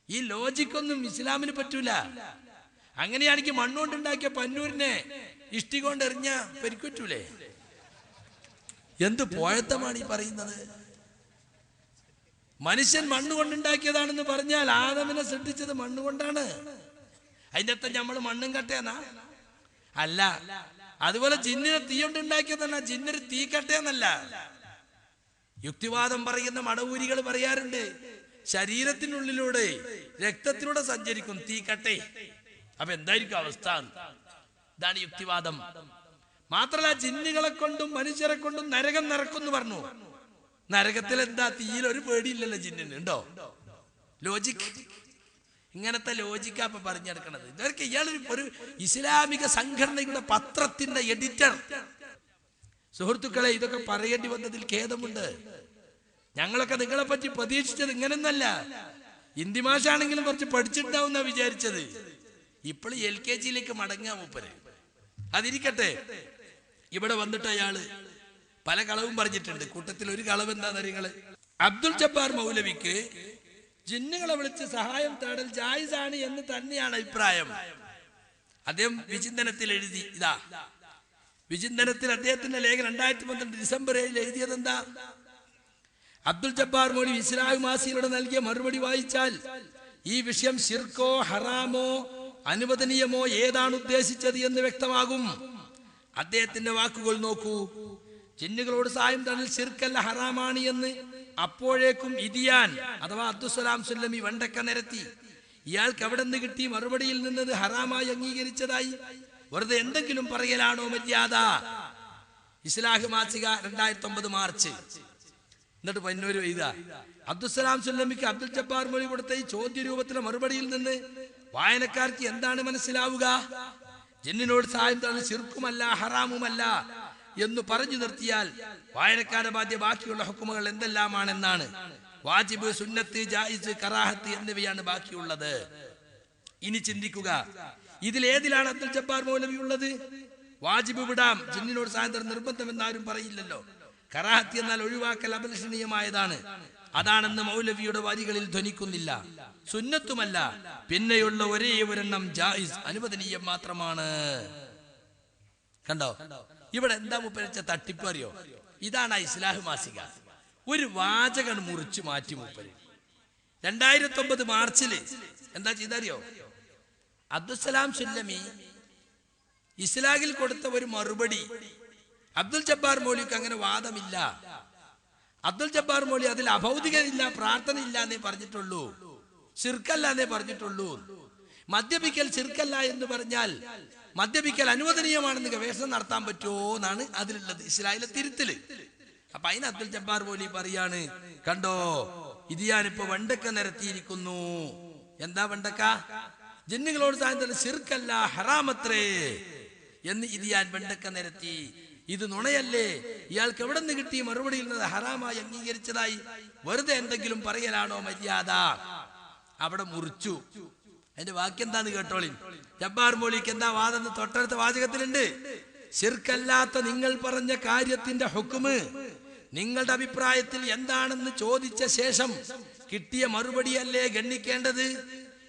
ഈ ലോജിക്കൊന്നും ഇസ്ലാമിന് പറ്റൂല. അങ്ങനെയാണെങ്കിൽ മണ്ണുകൊണ്ടുണ്ടാക്കിയ പന്നൂരിനെ ഇഷ്ടി കൊണ്ട് എറിഞ്ഞ പരിക്കുറ്റൂലേ? എന്ത് പോയത്തമാണ് ഈ പറയുന്നത്? മനുഷ്യൻ മണ്ണുകൊണ്ടുണ്ടാക്കിയതാണെന്ന് പറഞ്ഞാൽ ആദമിനെ സൃഷ്ടിച്ചത് മണ്ണുകൊണ്ടാണ്. അതിന്റെ അർത്ഥം നമ്മൾ മണ്ണും കട്ടയെന്നാ? അല്ല. അതുപോലെ ജിന്നിനെ തീ കൊണ്ടുണ്ടാക്കിയതല്ല, ജിന്നൊരു തീ കട്ടയെന്നല്ല. യുക്തിവാദം പറയുന്ന മടവൂരികൾ പറയാറുണ്ട്, ശരീരത്തിനുള്ളിലൂടെ രക്തത്തിലൂടെ സഞ്ചരിക്കും തീക്കട്ടെ. അപ്പൊ എന്തായിരിക്കും അവസ്ഥ? ഇതാണ് യുക്തിവാദം. മാത്രല്ല, ജിന്നുകളെ കൊണ്ടും മനുഷ്യരെ കൊണ്ടും നരകം നിറക്കുന്നു പറഞ്ഞു. നരകത്തിൽ എന്താ? തീയിൽ ഒരു പേടിയില്ലല്ലോ ജിന്നിന്. ഉണ്ടോ? ലോജിക്. ഇങ്ങനത്തെ ലോജിക്കാ ഇപ്പൊ പറഞ്ഞെടുക്കണത്. ഇതൊക്കെ ഇയാൾ ഒരു ഇസ്ലാമിക സംഘടനയുടെ പത്രത്തിന്റെ എഡിറ്റർ. സുഹൃത്തുക്കളെ, ഇതൊക്കെ പറയേണ്ടി വന്നതിൽ ഖേദമുണ്ട്. ഞങ്ങളൊക്കെ നിങ്ങളെ പറ്റി പ്രതീക്ഷിച്ചത് ഇങ്ങനൊന്നല്ല. ഹിന്ദി മാഷാണെങ്കിലും കുറച്ച് പഠിച്ചിട്ടുണ്ടാവുന്ന വിചാരിച്ചത്. ഇപ്പോൾ LKG മടങ്ങാ മൂപ്പര്. അതിരിക്കട്ടെ, ഇവിടെ വന്നിട്ട് അയാള് പല കളവും പറഞ്ഞിട്ടുണ്ട്. കൂട്ടത്തിൽ ഒരു കളവ് എന്താണെന്ന് നിങ്ങള്, അബ്ദുൽ ജബ്ബാർ മൗലവിക്ക് ജിന്നുകളെ വിളിച്ച് സഹായം തേടൽ ജായിസാണ് എന്ന് തന്നെയാണ് അഭിപ്രായം. അദ്ദേഹം വിചിന്തനത്തിൽ എഴുതി. ഇതാ വിചിന്തനത്തിൽ അദ്ദേഹത്തിന്റെ ലേഖനം 2012 ഡിസംബർ 7 എഴുതിയത് എന്താ? അബ്ദുൽ ജബ്ബാർ മൗലവി ഇസ്ലാഹ് മാസിയിലൂടെ നൽകിയ മറുപടി വായിച്ചാൽ ഈ വിഷയം ശിർക്കോ ഹറാമോ അനുവദനീയമോ ഏതാണ് ഉദ്ദേശിച്ചത് എന്ന് വ്യക്തമാകും. അദ്ദേഹത്തിന്റെ വാക്കുകൾ നോക്കൂ. ജിന്നുകളോട് സഹായം തേടൽ ശിർക്കല്ല, ഹറാമാണ് എന്ന് അപ്പോഴേക്കും ഇതിയാൻ അഥവാ അബ്ദുസ്സലാം സുല്ലമി വെണ്ടക്ക നിരത്തി. ഇയാൾക്ക് എവിടെ നിന്ന് കിട്ടി? മറുപടിയിൽ നിന്നത് ഹറാമായി അംഗീകരിച്ചതായി. വെറുതെ എന്തെങ്കിലും പറയലാണോ മര്യാദ? ഇസ്ലാഹ് മാസിക 2009 മാർച്ച്. എന്നിട്ട് പന്നൂര് എഴുതാ, അബ്ദുസ്സലാം സുല്ലമിക്ക് അബ്ദുൽ ജബ്ബാർ മൊഴി കൊടുത്ത ഈ ചോദ്യ രൂപത്തിലെ മറുപടിയിൽ നിന്ന് വായനക്കാർക്ക് എന്താണ് മനസ്സിലാവുക? ജിന്നിനോട് സഹായം തേടൽ ശിർക്കുമല്ല, ഹറാമുമല്ല എന്ന് പറഞ്ഞു നിർത്തിയാൽ വായനക്കാരുടെ ബാക്കിയുള്ള ഹുക്കുമുകൾ എന്തെല്ലാമാണെന്നാണ്. വാജിബ്, സുന്നത്ത്, ജായിസ്, കറാഹത്ത് എന്നിവയാണ് ബാക്കിയുള്ളത്. ഇനി ചിന്തിക്കുക, ഇതിലേതിലാണ് അബ്ദുൽ ജബ്ബാർ മൗലവി ഉള്ളത്? വാജിബ് വിടാം, ജിന്നിനോട് സഹായം തേടൽ നിർബന്ധമെന്നാരും പറയില്ലല്ലോ. കറാഹത്ത് എന്നാൽ ഒഴിവാക്കൽ അഭിലഷണീയമായതാണ്, അതാണെന്ന് മൗലവിയുടെ വരികളിൽ ധ്വനിക്കുന്നില്ല. സുന്നത്തുമല്ല, പിന്നെയുള്ള ഒരേ ഒരെണ്ണം ജായിസ്, അനുവദനീയം മാത്രമാണ്. കണ്ടോ ഇവിടെ എന്താ മുപ്പരിച്ച തട്ടിപ്പ് അറിയോ? ഇതാണ് ഇസ്ലാഹ് മാസിക. ഒരു വാചകം മുറിച്ചു മാറ്റി മൂപ്പര് 2009 മാർച്ചില് എന്താ ചെയ്തറിയോ? അബ്ദുസ്സലാം സുല്ലമി ഇസ്ലാഹിൽ കൊടുത്ത ഒരു മറുപടി അബ്ദുൽ ജബ്ബാർ മൗലിക്ക് അങ്ങനെ വാദമില്ല. അബ്ദുൽ ജബ്ബാർ മൗലി അതിൽ അഭൗതികയില്ല, പ്രാർത്ഥന ഇല്ല എന്നേ പറഞ്ഞിട്ടുള്ളൂ, ശിർക്കല്ല എന്നേ പറഞ്ഞിട്ടുള്ളൂ. മദ്യപിക്കൽ ശിർക്കല്ല എന്ന് പറഞ്ഞാൽ മദ്യപിക്കൽ അനുവദനീയമാണെന്ന് ഗവേഷണം നടത്താൻ പറ്റുമോ എന്നാണ് അതിലുള്ളത്, ഇസ്ലാമിലെ തിരുത്തല്. അപ്പൊ അതിന് അബ്ദുൽ ജബ്ബാർ മൗലി പറയാണ്, കണ്ടോ ഇത് ഞാനിപ്പോ വെണ്ടക്ക നിരത്തിയിരിക്കുന്നു. എന്താ വെണ്ടക്ക? ജിന്നുകളോട് സാധനം ശിർക്കല്ല, ഹറാമത്രേ എന്ന് ഇത് ഞാൻ വെണ്ടക്ക നിരത്തി. ഇത് നുണയല്ലേ? ഇയാൾക്ക് എവിടെ നിന്ന് കിട്ടി? മറുപടിയിൽ നിന്ന് ഹറാമായി അംഗീകരിച്ചതായി. വെറുതെ എന്തെങ്കിലും പറയലാണോ മര്യാദ? അവിടെ മുറിച്ചു. അതിന്റെ വാക്യം എന്താന്ന് കേട്ടോളിൻ. ജബ്ബാർ മൗലിക്ക് എന്താ വാദം? തൊട്ടടുത്ത വാചകത്തിലുണ്ട്, ശിർക്കല്ലാത്ത നിങ്ങൾ പറഞ്ഞ കാര്യത്തിന്റെ ഹുക്മ് നിങ്ങളുടെ അഭിപ്രായത്തിൽ എന്താണെന്ന് ചോദിച്ച ശേഷം കിട്ടിയ മറുപടിയല്ലേ ഗണ്ണിക്കേണ്ടത്?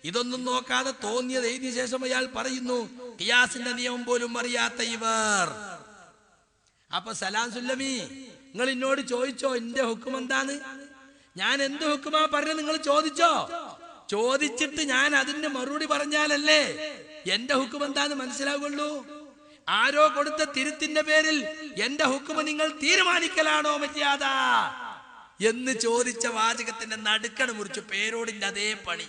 ഇതൊന്നും നോക്കാതെ തോന്നിയത് എഴുതിയ ശേഷം അയാൾ പറയുന്നു, ഖിയാസിന്റെ നിയമം പോലും അറിയാത്ത ഇവർ. അപ്പൊ സലാം സുല്ലമി, നിങ്ങൾ എന്നോട് ചോദിച്ചോ എന്റെ ഹുക്കം എന്താണ്? ഞാൻ എന്ത് ഹുക്കുമാ പറഞ്ഞത് നിങ്ങൾ ചോദിച്ചോ? ചോദിച്ചിട്ട് ഞാൻ അതിന്റെ മറുപടി പറഞ്ഞാലല്ലേ എന്റെ ഹുക്കം എന്താന്ന് മനസ്സിലാവുള്ളൂ. ആരോ കൊടുത്ത തിരുത്തിന്റെ പേരിൽ എന്റെ ഹുക്കുമ നിങ്ങൾ തീരുമാനിക്കലാണോ മര്യാദ എന്ന് ചോദിച്ച വാചകത്തിന്റെ നടുക്കണ് മുറിച്ചു. പേരോടിന്റെ അതേ പണി.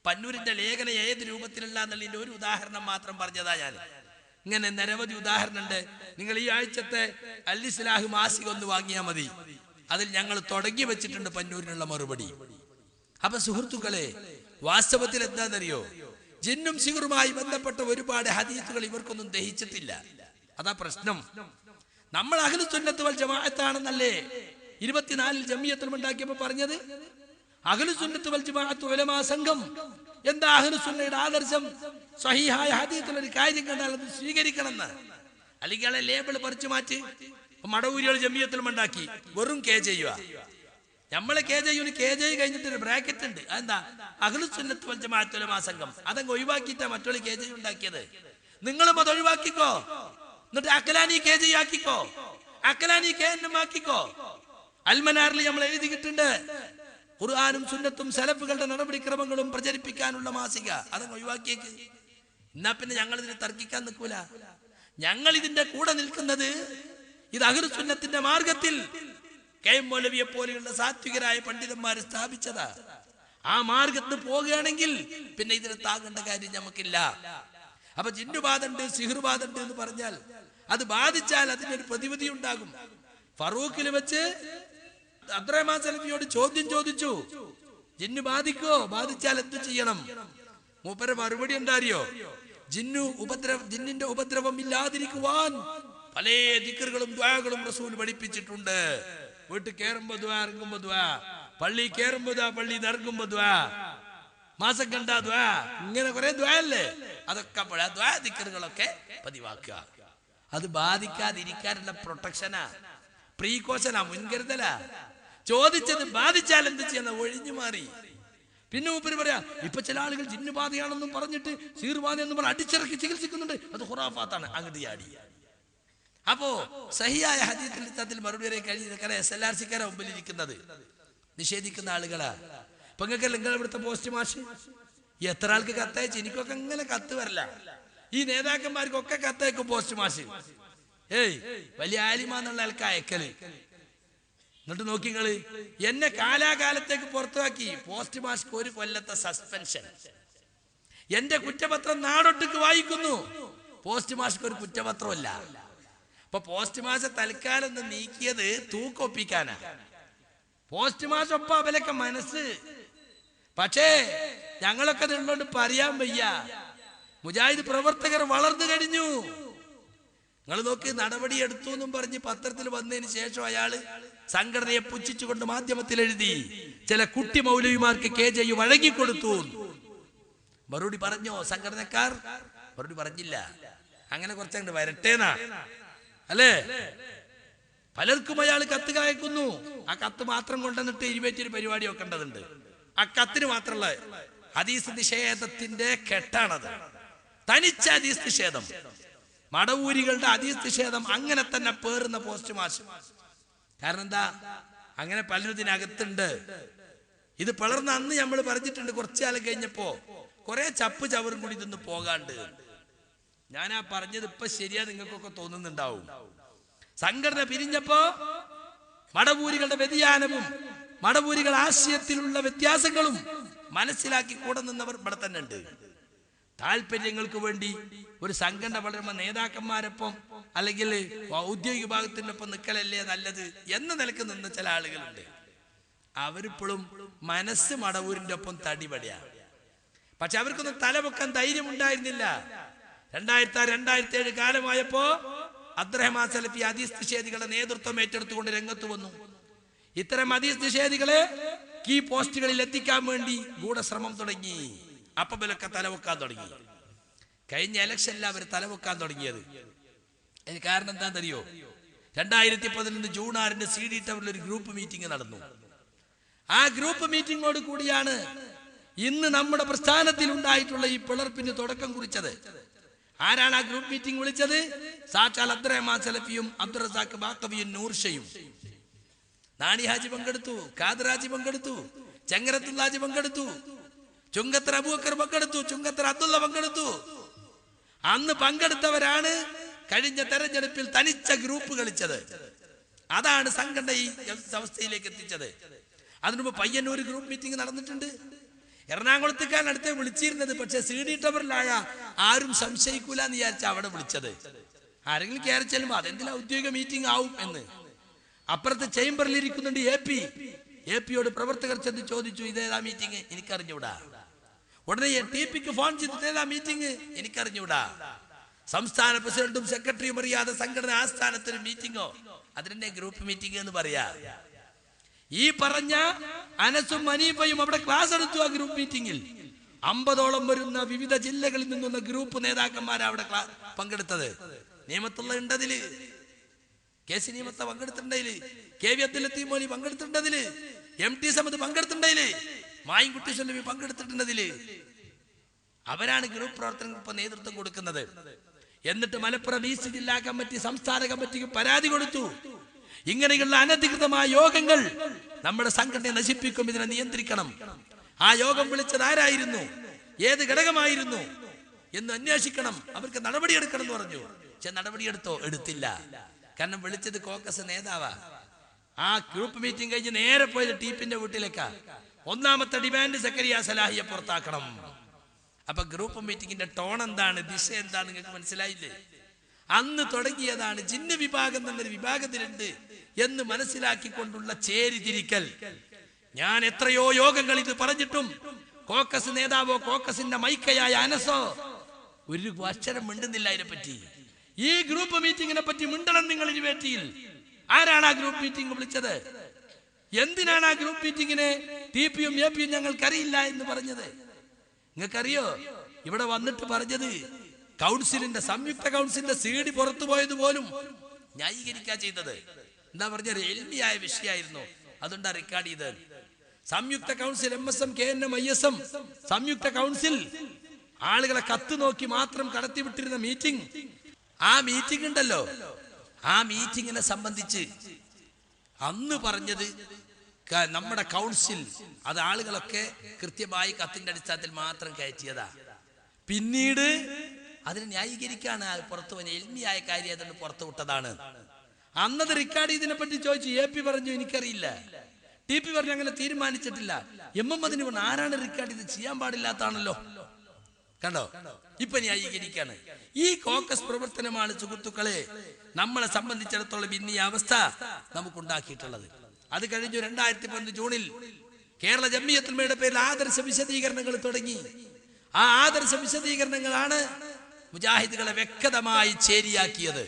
പന്നൂരിന്റെ ലേഖനം ഏത് രൂപത്തിലുള്ള എന്നുള്ളതിന്റെ ഒരു ഉദാഹരണം മാത്രം പറഞ്ഞതാ ഞാൻ. ഇങ്ങനെ നിരവധി ഉദാഹരണം ഉണ്ട്. നിങ്ങൾ ഈ ആഴ്ചത്തെ അൽ ഇസ്ലാഹ് മാസിക ഒന്ന് വാങ്ങിയാൽ മതി. അതിൽ ഞങ്ങൾ തുടങ്ങി വെച്ചിട്ടുണ്ട് പന്നൂരിനുള്ള മറുപടി. അപ്പൊ സുഹൃത്തുക്കളെ, വാസ്തവത്തിൽ എന്താണെന്നറിയോ? ജിന്നും സിഹറുമായി ബന്ധപ്പെട്ട ഒരുപാട് ഹദീസുകൾ ഇവർക്കൊന്നും ദഹിച്ചിട്ടില്ല. അതാ പ്രശ്നം. നമ്മൾ അഹ്ലു സുന്നത്ത് വൽ ജമാഅത്താണെന്നല്ലേ 24 ജമിയത്തുൽ ഉണ്ടാക്കിയപ്പോ പറഞ്ഞത്? അഹ്ലു സുന്നത്ത് വൽ ജമാഅത്ത് ഉലമാ സംഘം. എന്താ അഹ്ലു സുന്നയുടെ ആദർശം? സ്വഹീഹായ ഹദീസിൽ ഒരു കാര്യം കണ്ടാൽ അത് സ്വീകരിക്കണമെന്ന്. അല്ലെങ്കിൽ അയാളെ ലേബിൾ പറിച്ചു മാറ്റി. മടവൂരികൾ ജമിയത്തുൽ ഉണ്ടാക്കി വെറും കെ ചെയ്യുക. നമ്മളെ KJ കഴിഞ്ഞിട്ട് ഒരു ബ്രാക്കറ്റ് ഉണ്ട്. അതെന്താ? അഹ്ലുസുന്നത്ത് വൽ ജമാഅത്ത് ഉലമാ സംഘം. അതങ്ങ് ഒഴിവാക്കിയിട്ടാ മറ്റുള്ള KJ ഉണ്ടാക്കിയത്. നിങ്ങളും അത് ഒഴിവാക്കിക്കോ. എന്നിട്ട് അക്കലാനി KJ ആക്കിക്കോ, അക്കലാനി KNM ആക്കിക്കോ. അൽമനാറിൽ നമ്മൾ എഴുതിയിട്ടുണ്ട് ഖുർആനും സുന്നത്തും സലഫുകളുടെ നടപടിക്രമങ്ങളും പ്രചരിപ്പിക്കാനുള്ള മാസിക. അതങ്ങ് ഒഴിവാക്കിയേക്ക്. എന്നാ പിന്നെ ഞങ്ങൾ ഇതിന് തർക്കിക്കാൻ നിൽക്കൂല. ഞങ്ങൾ ഇതിന്റെ കൂടെ നിൽക്കുന്നത് ഇത് അഹ്ലുസുന്നത്തിന്റെ മാർഗത്തിൽ KM മൗലവിയെ പോലെയുള്ള സാത്വികരായ പണ്ഡിതന്മാർ സ്ഥാപിച്ചതാ. ആ മാർഗത്ത് പോകുകയാണെങ്കിൽ പിന്നെ ഇതിന് താങ്ങേണ്ട കാര്യം നമുക്കില്ല. അപ്പൊ ജിന്നുബാധുണ്ട്, സിഹ്റുബാധുണ്ട് എന്ന് പറഞ്ഞാൽ അത് ബാധിച്ചാൽ അതിനൊരു പ്രതിവിധി ഉണ്ടാകും. ഫറൂഖിൽ വെച്ച് അബ്ദുറഹ്മാൻ സലഫിയോട് ചോദ്യം ചോദിച്ചു, ജിന്നു ബാധിക്കോ? ബാധിച്ചാൽ എന്ത് ചെയ്യണം? മൂപ്പരെ മറുപടി എന്താറിയോ? ജിന്നിന്റെ ഉപദ്രവം ഇല്ലാതിരിക്കുവാൻ പല ദിക്റുകളും ദുആകളും റസൂൽ പഠിപ്പിച്ചിട്ടുണ്ട്. വീട്ടിൽ കയറുമ്പോ ദുആ, ഇറങ്ങുമ്പോ ദുആ, പള്ളി കയറുമ്പോ ദുആ, പള്ളി ഇറങ്ങുമ്പോ ദുആ, മാസം കണ്ട ദുആ, ഇങ്ങനെ കുറെ ദുആ അല്ലേ? അതൊക്കെ ദുആ ദിക്റുകളൊക്കെ പതിവാക്കുക. അത് ബാധിക്കാതിരിക്കാനുള്ള പ്രൊട്ടക്ഷനാ, പ്രീകോഷനാ, മുൻകരുതലാ. ചോദിച്ചത് ബാധിച്ചാൽ എന്ത് ചെയ്യുന്ന ഒഴിഞ്ഞു മാറി. പിന്നെ മൂപ്പര് പറയാ, ഇപ്പൊ ചില ആളുകൾ ജിന്നുബാധയാണെന്നും പറഞ്ഞിട്ട് സീർബാധയെന്നും പറഞ്ഞ് അടിച്ചിറക്കി ചികിത്സിക്കുന്നുണ്ട്, അത് ഖുറാഫാത്താണ്. അങ്ങോട്ട് ചാടി. അപ്പോ സഹിയായ ഹദീസിൽ മറുപടി കഴിയുന്ന SLRCക്കാരെ മുമ്പിലിരിക്കുന്നത് നിഷേധിക്കുന്ന ആളുകളാ. ഇപ്പൊ നിങ്ങൾ ഇവിടുത്തെ പോസ്റ്റ് മാഷ് എത്ര ആൾക്ക് കത്തയച്ച്? എനിക്കൊക്കെ ഇങ്ങനെ കത്ത് വരല. ഈ നേതാക്കന്മാർക്കൊക്കെ കത്തയക്കും പോസ്റ്റ് മാഷ്. വലിയ ആലിമാന്നുള്ള ആൾക്ക് അയക്കല്. എന്നിട്ട് നോക്കിങ്ങള് എന്നെ കാലാകാലത്തേക്ക് പുറത്താക്കി. പോസ്റ്റ് മാഷ്ക്ക് 1 കൊല്ലത്തെ സസ്പെൻഷൻ. എന്റെ കുറ്റപത്രം നാടൊട്ടുക്ക് വായിക്കുന്നു. പോസ്റ്റ് മാഷ്ക്ക് ഒരു കുറ്റപത്രമല്ല. അപ്പൊ പോസ്റ്റ് മാഷ തൽക്കാലം നീക്കിയത് തൂക്കൊപ്പിക്കാനാ. പോസ്റ്റ് മാഷ് ഒപ്പം അവലൊക്കെ മനസ്സ്. പക്ഷേ ഞങ്ങളൊക്കെ ഉള്ളോണ്ട് പറയാൻ വയ്യ. മുജാഹിദ് പ്രവർത്തകർ വളർന്നു കഴിഞ്ഞു. നിങ്ങൾ നോക്ക്, നടപടി എടുത്തു എന്നും പറഞ്ഞ് പത്രത്തിൽ വന്നതിന് ശേഷം അയാള് സംഘടനയെ പുച്ഛിച്ചുകൊണ്ട് മാധ്യമത്തിൽ എഴുതി, ചില കുട്ടി മൗലവിമാർക്ക് KJ വഴങ്ങിക്കൊടുത്തു. മറുപടി പറഞ്ഞോ സംഘടനക്കാർ? മറുപടി പറഞ്ഞില്ല. അങ്ങനെ കുറച്ചങ്ങോട്ട് വരട്ടേന്നാ അല്ലേ? പലർക്കും അയാൾ കത്ത് അയക്കുന്നു. ആ കത്ത് മാത്രം കൊണ്ടുവന്നിട്ട് ഇരുപറ്റിയൊരു പരിപാടി വെക്കേണ്ടതുണ്ട്. ആ കത്തിന് മാത്രമുള്ള ഹദീസ് നിഷേധത്തിന്റെ കെട്ടാണത്. തനിച്ച ഹദീസ് നിഷേധം, മടവൂരികളുടെ ഹദീസ് നിഷേധം അങ്ങനെ തന്നെ പേറുന്ന പോസ്റ്റ് മാഷ്. കാരണം എന്താ? അങ്ങനെ പലരും ഇതിനകത്തുണ്ട്. ഇത് പിളർന്ന അന്ന് നമ്മൾ പറഞ്ഞിട്ടുണ്ട്. കുറച്ചു കാലം കഴിഞ്ഞപ്പോ കുറെ ചപ്പ് ചവറും കൂടി ഇതൊന്ന് പോകാണ്ട്. ഞാനാ പറഞ്ഞത് ഇപ്പൊ ശരിയാ നിങ്ങൾക്കൊക്കെ തോന്നുന്നുണ്ടാവും. സംഘടന പിരിഞ്ഞപ്പോ മടവൂരികളുടെ വ്യതിയാനവും മടവൂരികൾ ആശയത്തിലുള്ള വ്യത്യാസങ്ങളും മനസ്സിലാക്കി കൂടെ നിന്നവർ ഇവിടെ തന്നെ ഉണ്ട്. താല്പര്യങ്ങൾക്ക് വേണ്ടി ഒരു സംഘടന വളരുമ്പോ നേതാക്കന്മാരൊപ്പം അല്ലെങ്കിൽ ഔദ്യോഗിക വിഭാഗത്തിന്റെ ഒപ്പം നിൽക്കലല്ലേ നല്ലത് എന്ന നിലക്ക് നിന്ന ചില ആളുകളുണ്ട്. അവരിപ്പോഴും മനസ്സ് മടവൂരിന്റെ ഒപ്പം തടിപടിയാണ്. പക്ഷെ അവർക്കൊന്നും തലപൊക്കാൻ ധൈര്യം ഉണ്ടായിരുന്നില്ല. 2006-2007 കാലമായപ്പോ അബ്ദുറഹ്മാൻ സലഫി ഹദീസ് നിഷേധികളുടെ നേതൃത്വം ഏറ്റെടുത്തുകൊണ്ട് രംഗത്ത് വന്നു. ഇത്തരം ഹദീസ് നിഷേധികളെ കീ പോസ്റ്റുകളിൽ എത്തിക്കാൻ വേണ്ടി ഗൂഢശ്രമം തുടങ്ങി. അപ്പബലൊക്കെ തലവെക്കാൻ തുടങ്ങി. കഴിഞ്ഞ ഇലക്ഷനിൽ അവർ തലവെക്കാൻ തുടങ്ങിയത്. അതിന് കാരണം എന്താണെന്നറിയോ? 2011 ജൂൺ 6 CD ടവറിൽ ഒരു ഗ്രൂപ്പ് മീറ്റിംഗ് നടന്നു. ആ ഗ്രൂപ്പ് മീറ്റിംഗോട് കൂടിയാണ് ഇന്ന് നമ്മുടെ പ്രസ്ഥാനത്തിൽ ഉണ്ടായിട്ടുള്ള ഈ പിളർപ്പിന് തുടക്കം കുറിച്ചത്. ആരാണ് ആ ഗ്രൂപ്പ് മീറ്റിംഗ് വിളിച്ചത്? സാക്ഷാൽ അബ്ദുറഹ്മാൻ സലഫിയും അബ്ദുൾ റസാഖ് ബാക്കവിയും നൂർഷയും. നാണി ഹാജി പങ്കെടുത്തു, ഖാദർ ഹാജി പങ്കെടുത്തു, ചെങ്ങരത്തുള്ള ഹാജി പങ്കെടുത്തു, ചുങ്കത്തർ അബൂബക്കർ പങ്കെടുത്തു, ചുങ്കത്തർ അബ്ദുള്ള പങ്കെടുത്തു. അന്ന് പങ്കെടുത്തവരാണ് കഴിഞ്ഞ തെരഞ്ഞെടുപ്പിൽ തനിച്ച ഗ്രൂപ്പ് കളിച്ചത്. അതാണ് സംഘടന ഈ അവസ്ഥയിലേക്ക് എത്തിച്ചത്. അതിനുമുമ്പ് പയ്യന്നൂർ ഗ്രൂപ്പ് മീറ്റിംഗ് നടന്നിട്ടുണ്ട്. എറണാകുളത്തേക്കാണ് അടുത്ത് വിളിച്ചിരുന്നത്. പക്ഷെ CD ടവറിലായ ആരും സംശയിക്കൂല എന്ന് വിചാരിച്ച അവിടെ വിളിച്ചത്. ആരെങ്കിലും കയറി ചെല്ലുമ്പോ അതെന്തിനാ ഔദ്യോഗിക മീറ്റിംഗ് ആവും എന്ന്. അപ്പുറത്ത് ചേംബറിൽ ഇരിക്കുന്നുണ്ട് AP-യോട് പ്രവർത്തകർ ചെന്ന് ചോദിച്ചു, ഇതേതാ മീറ്റിംഗ്? എനിക്കറിഞ്ഞൂടാ. ഉടനെ TP-ക്ക് ഫോൺ ചെയ്തിട്ട് ഏതാ മീറ്റിംഗ്? എനിക്കറിഞ്ഞൂടാ. സംസ്ഥാന പ്രസിഡന്റും സെക്രട്ടറിയും അറിയാതെ സംഘടന ആസ്ഥാനത്തിന് മീറ്റിംഗോ? അതിനെ ഗ്രൂപ്പ് മീറ്റിംഗ് എന്ന് പറയാ. ഈ പറഞ്ഞ അനസും അനീഫയും അവിടെ ക്ലാസ് എടുത്തു. ആ ഗ്രൂപ്പ് മീറ്റിംഗിൽ 50ഓളം വരുന്ന വിവിധ ജില്ലകളിൽ നിന്നുള്ള ഗ്രൂപ്പ് നേതാക്കന്മാർ അവിടെ പങ്കെടുത്തത്. നിയമത്തുള്ള ഉണ്ടതില്, KC നിയമത്തെ പങ്കെടുത്തിട്ടുണ്ടതില്, KV അബ്ദുൽ ലത്തീഫ് മോലി പങ്കെടുത്തിട്ടുണ്ടതില്, MT സമത് പങ്കെടുത്തിട്ടുണ്ടതില്, മായിൻകുട്ടി സ്വലമി പങ്കെടുത്തിട്ടുണ്ടതില്. അവരാണ് ഗ്രൂപ്പ് പ്രവർത്തനങ്ങൾക്ക് നേതൃത്വം കൊടുക്കുന്നത്. എന്നിട്ട് മലപ്പുറം ഈസ്റ്റ് ജില്ലാ കമ്മിറ്റി സംസ്ഥാന കമ്മിറ്റിക്ക് പരാതി കൊടുത്തു. ഇങ്ങനെയുള്ള അനധികൃതമായ യോഗങ്ങൾ നമ്മുടെ സംഘടനയെ നശിപ്പിക്കും, ഇതിനെ നിയന്ത്രിക്കണം. ആ യോഗം വിളിച്ചത് ആരായിരുന്നു, ഏത് ഘടകമായിരുന്നു എന്ന് അന്വേഷിക്കണം, അവർക്ക് നടപടിയെടുക്കണം എന്ന് പറഞ്ഞു. പക്ഷെ നടപടിയെടുത്തോ? എടുത്തില്ല. കാരണം വിളിച്ചത് കോക്കസ് നേതാവാ. ആ ഗ്രൂപ്പ് മീറ്റിംഗ് കഴിഞ്ഞ് നേരെ പോയത് ടീപ്പിന്റെ വീട്ടിലേക്കാ. ഒന്നാമത്തെ ഡിമാൻഡ് സക്കരിയ സലാഹിയെ പുറത്താക്കണം. അപ്പൊ ഗ്രൂപ്പ് മീറ്റിംഗിന്റെ ടോൺ എന്താണ്, ദിശ എന്താണ് നിങ്ങൾക്ക് മനസ്സിലായില്ലേ? അന്ന് തുടങ്ങിയതാണ് ജിന്ന് വിഭാഗം എന്നൊരു വിഭാഗത്തിലുണ്ട് എന്ന് മനസ്സിലാക്കിക്കൊണ്ടുള്ള ചേരിതിരിക്കൽ. ഞാൻ എത്രയോ യോഗങ്ങൾ ഇത് പറഞ്ഞിട്ടും കോക്കസ് നേതാവോ കോക്കസിന്റെ മൈക്കയായ അനസോ ഒരു അക്ഷരം മിണ്ടുന്നില്ല അതിനെപ്പറ്റി. ഈ ഗ്രൂപ്പ് മീറ്റിംഗിനെ പറ്റി മിണ്ടണം നിങ്ങൾ ഇരുവേറ്റിയിൽ. ആരാണ് ആ ഗ്രൂപ്പ് മീറ്റിംഗ് വിളിച്ചത്? എന്തിനാണ് ആ ഗ്രൂപ്പ് മീറ്റിംഗിനെ TP-യും AP-യും ഞങ്ങൾക്കറിയില്ല എന്ന് പറഞ്ഞത്? നിങ്ങൾക്കറിയോ? ഇവിടെ വന്നിട്ട് പറഞ്ഞത് കൗൺസിലിന്റെ സംയുക്ത കൗൺസിലിന്റെ CD പുറത്തു പോയത് പോലും ന്യായീകരിക്കാ ചെയ്തത്. എന്താ പറഞ്ഞത്? എൽമിയായ വിഷയമായിരുന്നു, അതുകൊണ്ടാ റെക്കോർഡ് ചെയ്തത്. സംയുക്ത കൗൺസിൽ MSM KNM ISM സംയുക്ത കൗൺസിൽ ആളുകളെ കത്ത് നോക്കി മാത്രം കടത്തിവിട്ടിരുന്ന മീറ്റിംഗ്, ആ മീറ്റിംഗ് ഉണ്ടല്ലോ, ആ മീറ്റിങ്ങിനെ സംബന്ധിച്ച് അന്ന് പറഞ്ഞത് നമ്മുടെ കൗൺസിൽ അത് ആളുകളൊക്കെ കൃത്യമായി കത്തിന്റെ അടിസ്ഥാനത്തിൽ മാത്രം കയറ്റിയതാ. പിന്നീട് അതിനെ ന്യായീകരിക്കാണ് പുറത്തു വന്ന എൽമിയായ കാര്യം അതിന് പുറത്തു വിട്ടതാണ്. അന്നത് റെക്കോർഡ് ചെയ്തതിനെ പറ്റി ചോദിച്ചു. AP പറഞ്ഞു എനിക്കറിയില്ല. TP പറഞ്ഞു അങ്ങനെ തീരുമാനിച്ചിട്ടില്ല. MM അതിന് പറഞ്ഞു ആരാണ് റെക്കോർഡ് ചെയ്ത് ചെയ്യാൻ പാടില്ലാത്താണല്ലോ. കണ്ടോ, ഇപ്പൊ ന്യായീകരിക്കാണ്. ഈ കോക്കസ് പ്രവർത്തനമാണ് സുഹൃത്തുക്കളെ നമ്മളെ സംബന്ധിച്ചിടത്തോളം ഇന്ന് ഈ അവസ്ഥ നമുക്കുണ്ടാക്കിയിട്ടുള്ളത്. അത് കഴിഞ്ഞു 2011 ജൂണിൽ കേരള ജംഇയ്യത്തുൽ ഉലമയുടെ പേരിൽ ആദർശ വിശദീകരണങ്ങൾ തുടങ്ങി. ആ ആദർശ വിശദീകരണങ്ങളാണ് മുജാഹിദുകളെ വ്യക്തമായി ചേരിയാക്കിയത്.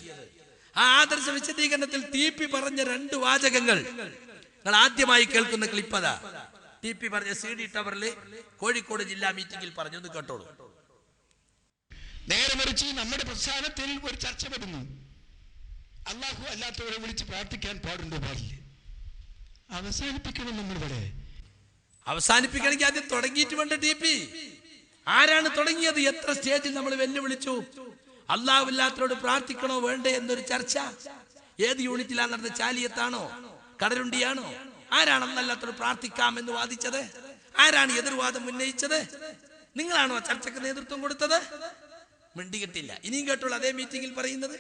ആ ആദർശ വിശദീകരണത്തിൽ TP പറഞ്ഞ 2 വാചകങ്ങൾ നിങ്ങൾ ആദ്യമായി കേൾക്കുന്ന ക്ലിപ്പതാ. TP പറഞ്ഞ CD ടവറിൽ കോഴിക്കോട് ജില്ലാ മീറ്റിംഗിൽ പറഞ്ഞു, ഒന്ന് കേട്ടോളൂ. നേരെ മറിച്ച് നമ്മുടെ പ്രസ്ഥാനത്തിൽ ഒരു ചർച്ച വരുന്നു, അല്ലാഹു അല്ലാത്തവരെ വിളിച്ച് പ്രാർത്ഥിക്കാൻ പാടുണ്ടോ? പാടില്ല. അവസാനിപ്പിക്കണം. നമ്മളിവിടെ അവസാനിപ്പിക്കണമെങ്കിൽ ആദ്യം തുടങ്ങിയിട്ട് വേണ്ട. TP ആരാണ് തുടങ്ങിയത്? എത്ര സ്റ്റേജിൽ നമ്മൾ വെല്ലുവിളിച്ചു, അല്ലാഹു അല്ലാത്തവരോട് പ്രാർത്ഥിക്കണോ വേണ്ടേ എന്നൊരു ചർച്ച. ഏത് യൂണിറ്റിലാണ് നടന്നത്? ചാലിയത്താണോ കടലുണ്ടിയാണോ? ആരാണ് അല്ലാത്തവരോട് പ്രാർത്ഥിക്കാം എന്ന് വാദിച്ചത്? ആരാണ് എതിർവാദം ഉന്നയിച്ചത്? നിങ്ങളാണോ ആ ചർച്ചക്ക് നേതൃത്വം കൊടുത്തത്? മിണ്ടികിട്ടില്ല. ഇനിയും കേട്ടോളൂ അതേ മീറ്റിംഗിൽ പറയുന്നത്.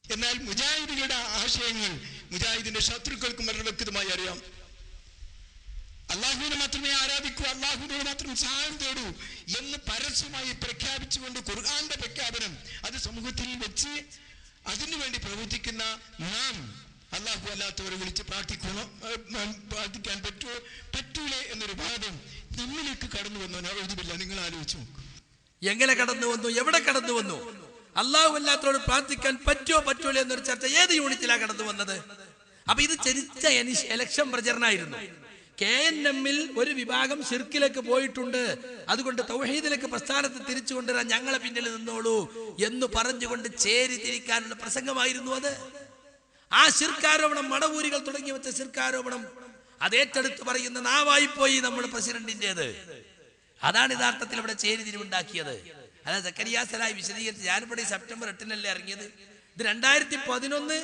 എന്നാൽ മുജാഹിദികളുടെ ആശയങ്ങൾ മുജാഹിദിന്റെ ശത്രുക്കൾക്കും വളരെ വ്യക്തമായി അറിയാം. അള്ളാഹുവിനെ മാത്രമേ ആരാധിക്കൂ, അള്ളാഹുവിനോട് മാത്രം സഹായം തേടൂ എന്ന് പരസ്യമായി പ്രഖ്യാപിച്ചുകൊണ്ട് ഖുർആന്റെ പ്രഖ്യാപനം അത് സമൂഹത്തിൽ വെച്ച് അതിനുവേണ്ടി പ്രവർത്തിക്കുന്ന നാം അള്ളാഹു അല്ലാത്തവരെ വിളിച്ച് പ്രാർത്ഥിക്കാൻ പറ്റൂലേ എന്നൊരു വാദം നമ്മിലേക്ക് കടന്നു വന്നു. നഅൂദുബില്ലാഹ്. നിങ്ങൾ ആലോചിച്ചു നോക്കൂ, എങ്ങനെ കടന്നു വന്നു, എവിടെ കടന്നു വന്നു? അള്ളാഹു അല്ലാത്തവരോട് പ്രാർത്ഥിക്കാൻ പറ്റൂല എന്നൊരു ചർച്ച ഏത് യൂണിറ്റിലാണ് കടന്നു വന്നത്? അപ്പൊ ഇത് ചരിച്ച എലക്ഷൻ പ്രചരണമായിരുന്നു. KNM-ൽ ഒരു വിഭാഗം ശിർക്കിലേക്ക് പോയിട്ടുണ്ട്, അതുകൊണ്ട് തൗഹീദിലേക്ക് പ്രസ്ഥാനത്ത് തിരിച്ചു കൊണ്ടുവരാൻ ഞങ്ങളെ പിന്നിൽ നിന്നോളൂ എന്ന് പറഞ്ഞുകൊണ്ട് ചേരി തിരിക്കാനുള്ള പ്രസംഗമായിരുന്നു അത്. ആ ശിർക്കാരോപണം, മടവൂരികൾ തുടങ്ങി വെച്ച ശിർക്കാരോപണം അത് ഏറ്റെടുത്ത് പറയുന്ന നാവായിപ്പോയി നമ്മുടെ പ്രസിഡന്റിൻ്റെത്. അതാണ് യഥാർത്ഥത്തിൽ ഇവിടെ ചേരി തിരിവുണ്ടാക്കിയത്. അല്ല, സക്കരിയ സലാഹി വിശദീകരിച്ച് ഞാനിവിടെ സെപ്റ്റംബർ 8-നല്ലേ ഇറങ്ങിയത്. ഇത് 2011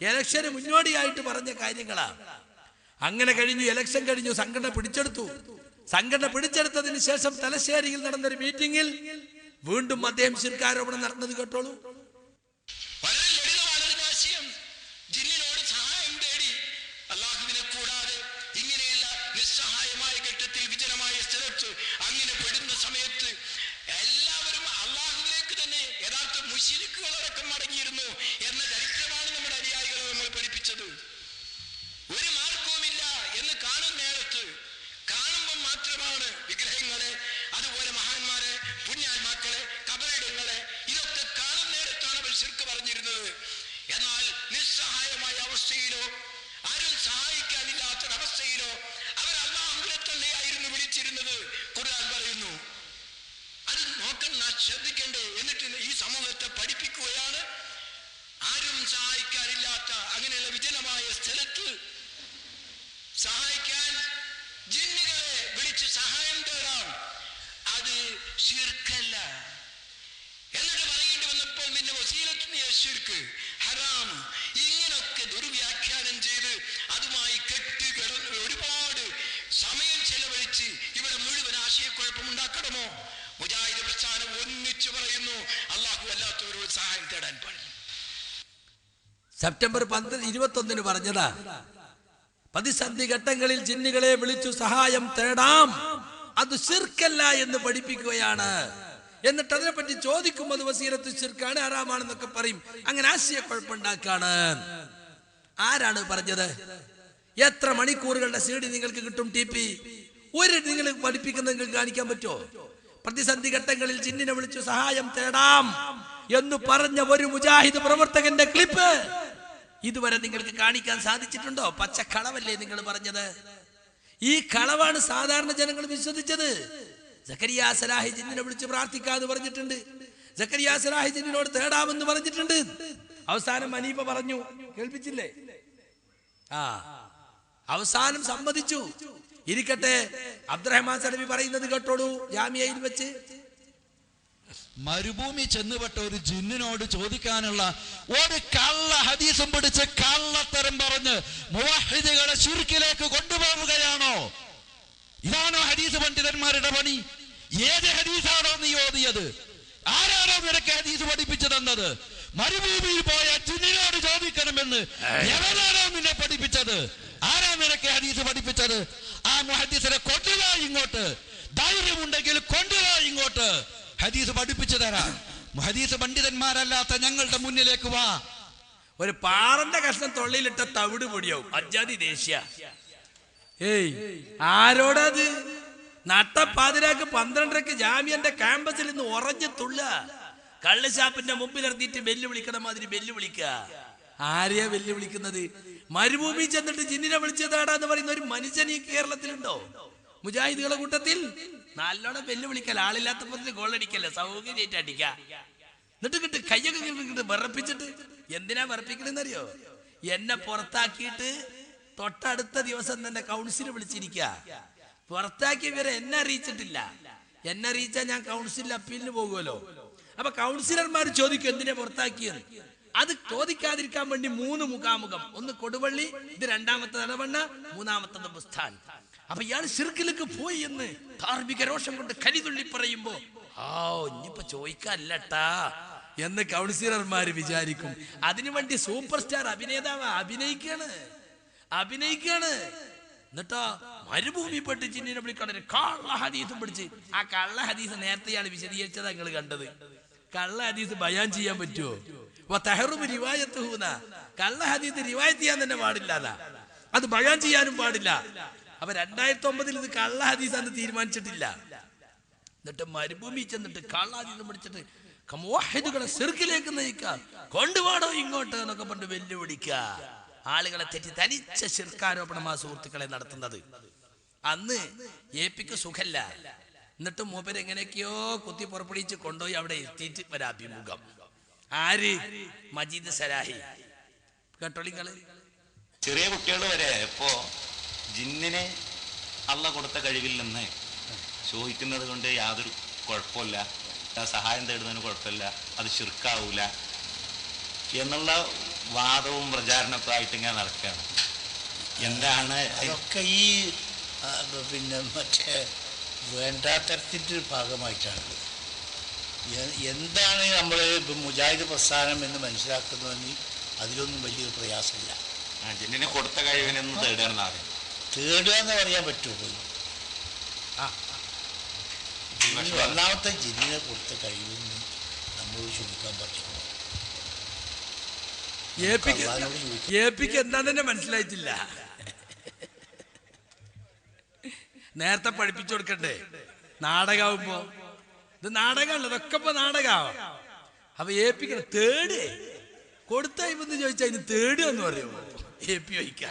ഇലക്ഷന് മുന്നോടിയായിട്ട് പറഞ്ഞ കാര്യങ്ങളാണ്. അങ്ങനെ കഴിഞ്ഞു, ഇലക്ഷൻ കഴിഞ്ഞു, സംഘടന പിടിച്ചെടുത്തു. സംഘടന പിടിച്ചെടുത്തതിന് ശേഷം തലശ്ശേരിയിൽ നടന്നൊരു മീറ്റിംഗിൽ വീണ്ടും അദ്ദേഹം ശിർക്കാരോപണം നടന്നത് കേട്ടോളൂ. മുശ്രിക്കുകളടക്കം മടങ്ങിയിരുന്നു എന്ന ചരിത്രമാണ് നമ്മുടെ അനുയായികളെ നമ്മൾ പഠിപ്പിച്ചത്. ഒരു മാർഗവുമില്ല എന്ന് കാണുന്ന നേരത്ത് കാണുമ്പോൾ മാത്രമാണ് വിഗ്രഹങ്ങളെ, അതുപോലെ മഹാന്മാരെ, പുണ്യാത്മാക്കളെ, കബറിടങ്ങളെ ഇതൊക്കെ കാണുന്ന നേരത്ത് ജിന്നുകളെ വിളിച്ച് സഹായം തേടാം, അത് ശിർക്കല്ല. എന്നിട്ട് പറയേണ്ടി വന്നപ്പോൾ പിന്നെ വസീലത്തുനിയ ശിർക്ക്, ഹറാം, ഇങ്ങനൊക്കെ ദുർവ്യാഖ്യാനം ചെയ്ത് അതുമായി കെട്ടുകിടന്ന് ഒരുപാട് സമയം ചെലവഴിച്ച് ഇവിടെ മുഴുവൻ ആശയക്കുഴപ്പമുണ്ടാക്കണമോ? മുജാഹിദ് പ്രസ്ഥാനം ഒന്നിച്ചു പറയുന്നു, അള്ളാഹു അല്ലാത്തവരോട് സഹായം തേടാൻ പാടില്ല. സെപ്റ്റംബർ 21 പറഞ്ഞതാ, പ്രതിസന്ധി ഘട്ടങ്ങളിൽ ജിന്നുകളെ വിളിച്ചു സഹായം തേടാം, അത് ശിർക്കല്ല എന്ന് പഠിപ്പിക്കുകയാണ്. എന്നിട്ട് അതിനെപ്പറ്റി ചോദിക്കുമ്പോൾ വസീലത്ത് ശിർക്കാണ്, ഹറാമാണെന്നൊക്കെ പറയും. അങ്ങനെ ആശയക്കുഴപ്പമുണ്ടാക്കാണ്. ആരാണ് പറഞ്ഞത്? എത്ര മണിക്കൂറുകളുടെ CD നിങ്ങൾക്ക് കിട്ടും? TP ഒരു നിങ്ങൾ പഠിപ്പിക്കുന്നത് നിങ്ങൾക്ക് കാണിക്കാൻ പറ്റുമോ? പ്രതിസന്ധി ഘട്ടങ്ങളിൽ ജിന്നിനെ വിളിച്ചു സഹായം തേടാം എന്ന് പറഞ്ഞ ഒരു മുജാഹിദ് പ്രവർത്തകന്റെ ക്ലിപ്പ് ഇതുവരെ നിങ്ങൾക്ക് കാണിക്കാൻ സാധിച്ചിട്ടുണ്ടോ? പച്ചക്കളവല്ലേ നിങ്ങൾ പറഞ്ഞത്? ഈ കളവാണ് സാധാരണ ജനങ്ങൾ വിശ്വസിച്ചത്. സക്കരിയ സലാഹി ജിന്നിനെ വിളിച്ച് പ്രാർത്ഥിക്കാന്ന് പറഞ്ഞിട്ടുണ്ട്, സക്കരിയ സലാഹി ജിന്നിനോട് തേടാമെന്ന് പറഞ്ഞിട്ടുണ്ട്. അവസാനം അനീഫ പറഞ്ഞു, കേൾപ്പിച്ചില്ലേ? അവസാനം സമ്മതിച്ചു. ഇരിക്കട്ടെ, അബ്ദുറഹ്മാൻ സലഫി പറയുന്നത് കേട്ടോളൂ. ജാമിയയിൽ വെച്ച് മരുഭൂമി ചെന്നുപെട്ട ഒരു ജിന്നിനോട് ചോദിക്കാനുള്ള ഒരു കള്ള ഹദീസും പിടിച്ച് കള്ളത്തരം പറഞ്ഞ് മുവഹിദുകളെ ശിർക്കിലേക്ക് കൊണ്ടുപോവുകയാണോ? ഇതാണോ ഹദീസ് പണ്ഡിതന്മാരുടെ പണി? ഏത് ഹദീസാണോ നീ ഓതിയത്? ആരാണോ നിനക്ക് ഹദീസ് പഠിപ്പിച്ചു തന്നത്? മരുഭൂമിയിൽ പോയ ജിന്നിനോട് ചോദിക്കണമെന്ന് എവരാണോ നിന്നെ പഠിപ്പിച്ചത്? ആരാ നിനക്ക് ഹദീസ് പഠിപ്പിച്ചത്? ആ മുഹദ്ദിസിനെ കൊണ്ടുവാ ഇങ്ങോട്ട്, ധൈര്യമുണ്ടെങ്കിൽ കൊണ്ടുവാ ഇങ്ങോട്ട്, ഹദീസ് പഠിപ്പിച്ചു തരാം. ഹദീസ് പണ്ഡിതന്മാരല്ലാത്ത ഞങ്ങളുടെ മുന്നിലേക്ക് വാ. ഒരു പാറന്റെ കഷ്ണം തൊള്ളിയിലിട്ട തവിട് പൊടിയാവും. അജാതി ദേഷ്യ. ഏയ്, ആരോടത്? നട്ടപ്പാതിരാക്ക് 12:30 ജാമ്യന്റെ ക്യാമ്പസിൽ നിന്ന് ഉറഞ്ഞു തുള്ള കള്ളുഷാപ്പിന്റെ മുമ്പിൽ ഇറങ്ങിയിട്ട് വെല്ലുവിളിക്കണ മാതിരി വെല്ലുവിളിക്കുക. ആരെയാ വെല്ലുവിളിക്കുന്നത്? മരുഭൂമി ചെന്നിട്ട് ജിന്നിനെ വിളിച്ചതാടാന്ന് പറയുന്ന ഒരു മനുഷ്യൻ ഈ കേരളത്തിലുണ്ടോ? മുജാഹിദുകളെ കൂട്ടത്തിൽ നല്ലോണം വെല്ലുവിളിക്കല, ആളില്ലാത്തപ്പോ ഗോളടിക്കല്ല, സൗകര്യമായിട്ട് അടിക്ക. എന്നിട്ട് കിട്ട് കയ്യൊക്കെ വിറപ്പിച്ചിട്ട്. എന്തിനാ വിറപ്പിക്കണെന്നറിയോ? എന്നെ പുറത്താക്കിയിട്ട് തൊട്ടടുത്ത ദിവസം തന്നെ കൗൺസിൽ വിളിച്ചിരിക്ക. പുറത്താക്കിയവരെ എന്നെ അറിയിച്ചിട്ടില്ല. എന്നെ അറിയിച്ചാൽ ഞാൻ കൗൺസിലിൽ അപ്പീലിന് പോകുമല്ലോ. അപ്പൊ കൗൺസിലർമാർ ചോദിക്കും എന്തിനെ പുറത്താക്കിയെന്ന്. അത് ചോദിക്കാതിരിക്കാൻ വേണ്ടി 3 മുഖാമുഖം, ഒന്ന് കൊടുവള്ളി, ഇത് 2ാമത്തെ നിലവണ്ണ, 3ാമത്തത് ബുസ്താൻ. അപ്പൊ ഇയാൾ ശിർക്കിലേക്ക് പോയി എന്ന് ധാർമ്മിക രോഷം കൊണ്ട് കലിതുള്ളി പറയുമ്പോ ഇനിയിപ്പൊ ചോദിക്കല്ലട്ടാ എന്ന് കൗൺസിലർമാര് വിചാരിക്കും. അതിനുവേണ്ടി സൂപ്പർ സ്റ്റാർ അഭിനേതാവ് അഭിനയിക്കാണ്. എന്നിട്ടോ മരുഭൂമി പെട്ട് ജിന്നിനെ വിളിക്കണ കള്ള ഹദീസും പിടിച്ച്. ആ കള്ള ഹദീസ് നേരത്തെ ഇയാൾ വിശദീകരിച്ചതാ നിങ്ങൾ കണ്ടത്. കള്ള ഹദീസ് ബയാൻ ചെയ്യാൻ പറ്റുമോ? കള്ള ഹദീസ് റിവായത്ത് ചെയ്യാൻ തന്നെ പാടില്ലാതാ, അത് ബയാൻ ചെയ്യാനും പാടില്ല. അപ്പൊ 2009 ഇത് കള്ള ഹദീസ് അന്ന് തീരുമാനിച്ചിട്ടില്ല. എന്നിട്ട് മരുഭൂമി ചെന്നിട്ട് കള്ള ഹദീസ് പിടിച്ചിട്ട് മുവഹിദുകളെ ശിർക്കിലേക്ക് നയിക്കുക, കൊണ്ടുപോടോ ഇങ്ങോട്ട് എന്നൊക്കെ പറഞ്ഞ് വെല്ലുവിളിക്കുക. ആളുകളെ തെറ്റി തനിച്ച ശിർക്കാരോപണം ആ സുഹൃത്തുക്കളെ നടത്തുന്നത്. അന്ന് ഏപ്പിക്ക് സുഖല്ല. എന്നിട്ട് മൂപ്പര് എങ്ങനെയൊക്കെയോ കുത്തി പുറപ്പെടുവിച്ച് കൊണ്ടുപോയി അവിടെ എത്തിയിട്ട് ഒരഭിമുഖം. ആര്? മജീദ് സലാഹി. കേട്ടോളിങ്ങള്. ചെറിയ കുട്ടികൾ വരെ ഇപ്പോ ജിന്നിനെ അള്ള കൊടുത്ത കഴിവിൽ നിന്ന് ചോദിക്കുന്നത് കൊണ്ട് യാതൊരു കുഴപ്പമില്ല, സഹായം തേടുന്നതിന് കുഴപ്പമില്ല, അത് ശിർക്കാവൂല എന്നുള്ള വാദവും പ്രചാരണമൊക്കെ ആയിട്ട് ഇങ്ങനെ നടക്കുകയാണ്. എന്താണ് അതൊക്കെ ഈ പിന്നെ മറ്റേ വേണ്ടാത്തരത്തിൻ്റെ ഭാഗമായിട്ടാണ്. എന്താണ് നമ്മൾ മുജാഹിദ് പ്രസ്ഥാനം എന്ന് മനസ്സിലാക്കുന്നതിന് അതിലൊന്നും വലിയൊരു പ്രയാസമില്ല. ജിന്നിനെ കൊടുത്ത കഴിവിനൊന്നും തേടുകയെന്നാണ്. തേടുക എന്ന് പറയാൻ പറ്റുമോ? ഒന്നാമത്തെ ജിന്നിനെ കൊടുത്ത കഴിവിന് നമ്മൾ ചോദിക്കാൻ പറ്റുമോ? ഏപ്പിക്ക് എന്താന്ന് തന്നെ മനസ്സിലായിട്ടില്ല. നേരത്തെ പഠിപ്പിച്ചു കൊടുക്കണ്ടേ? നാടകമാവുമ്പോ ഇത് നാടകമല്ല, ഇതൊക്കെ ഇപ്പൊ നാടകമാവും. അപ്പൊ ഏപ്പിക്ക് തേട് കൊടുത്തയപ്പെന്ന് ചോദിച്ചാൽ അതിന് തേടുക എന്ന് പറയുമോ? ഏപ്പി ചോദിക്ക.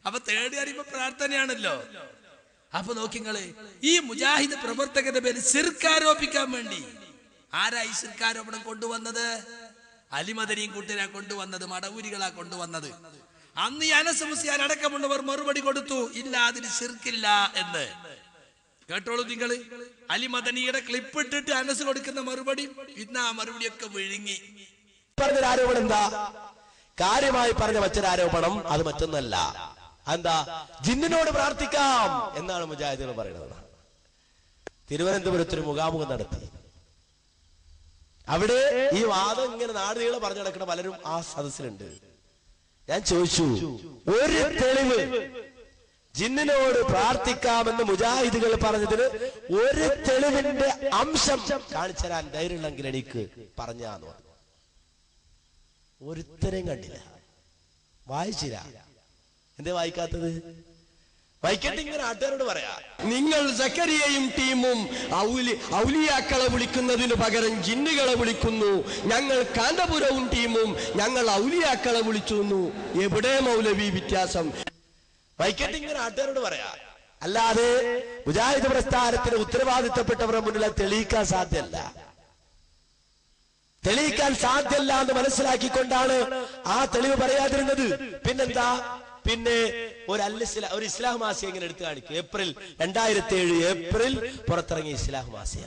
അപ്പൊ തേട് അറിയുമ്പോ പ്രാർത്ഥനയാണല്ലോ. അപ്പൊ നോക്കിങ്ങള്, ഈ മുജാഹിദ് പ്രവർത്തകന്റെ പേര് ശിർക്കാരോപിക്കാൻ വേണ്ടി ആരായി ശിർക്കാരോപണം കൊണ്ടുവന്നത്? അലിമദനിയും കൂട്ടരാ കൊണ്ടുവന്നത്, മടവൂരികളാ കൊണ്ടുവന്നത്. അന്ന് ഈ അനസ് മുസ്ലിയാർ അടക്കമുള്ളവർ മറുപടി കൊടുത്തു, ഇല്ല, അതിന് ശിർക്കില്ല എന്ന്. കേട്ടോളൂ നിങ്ങൾ, അലി മദനിയുടെ ക്ലിപ്പ് ഇട്ടിട്ട് അനസ് കൊടുക്കുന്ന മറുപടി, ഇന്ന് ആ മറുപടിയൊക്കെ വിഴുങ്ങി. പറഞ്ഞൊരു ആരോപണം എന്താ? കാര്യമായി പറഞ്ഞ മറ്റൊരാരോപണം അത് മറ്റൊന്നല്ല. എന്താ? ജിന്നിനോട് പ്രാർത്ഥിക്കാം എന്നാണ് മുജാഹിദുകൾ പറയുന്നത്. തിരുവനന്തപുരത്തൊരു മുഖാമുഖം നടത്തി. അവിടെ ഈ വാദം ഇങ്ങനെ നാടുകളെ പറഞ്ഞു നടക്കുന്ന പലരും ആ സദസ്സിലുണ്ട്. ഞാൻ ചോദിച്ചു, ഒരു തെളിവ് ജിന്നിനോട് പ്രാർത്ഥിക്കാമെന്ന് മുജാഹിദുകൾ പറഞ്ഞതിന് ഒരു തെളിവിന്റെ അംശം കാണിച്ചു തരാൻ ധൈര്യമുണ്ടെങ്കിൽ എനിക്ക് പറഞ്ഞാന്ന് പറഞ്ഞു. ഒരുത്തരം കണ്ടില്ല, വായിച്ചില്ല. എന്തേ വായിക്കാത്തത്? വായിക്കട്ടെ. ഇങ്ങനെ നാട്ടുകാരോട് പറയാ, നിങ്ങൾ സക്കരിയയും ടീമും ഔലിയാക്കളെ വിളിക്കുന്നതിന് പകരം ജിന്നുകളെ വിളിക്കുന്നു. ഞങ്ങൾ കാന്തപുരവും ടീമും ഞങ്ങൾ ഔലിയാക്കളെ വിളിച്ചു. എവിടെ മൗലവി വ്യത്യാസം? വായിക്കട്ടെ. ഇങ്ങനെ നാട്ടുകാരോട് പറയാ. അല്ലാതെ മുജാഹിദ് പ്രസ്ഥാനത്തിന് ഉത്തരവാദിത്തപ്പെട്ടവരുടെ മുന്നിൽ തെളിയിക്കാൻ സാധ്യമല്ല. തെളിയിക്കാൻ സാധ്യമല്ല എന്ന് മനസ്സിലാക്കിക്കൊണ്ടാണ് ആ തെളിവ് പറയാതിരുന്നത്. പിന്നെന്താ? പിന്നെ ഒരു ഇസ്ലാം മാസിക ഇങ്ങനെ എടുത്തു കാണിക്കും. 2007 ഏപ്രിൽ പുറത്തിറങ്ങിയ ഇസ്ലാം മാസിക.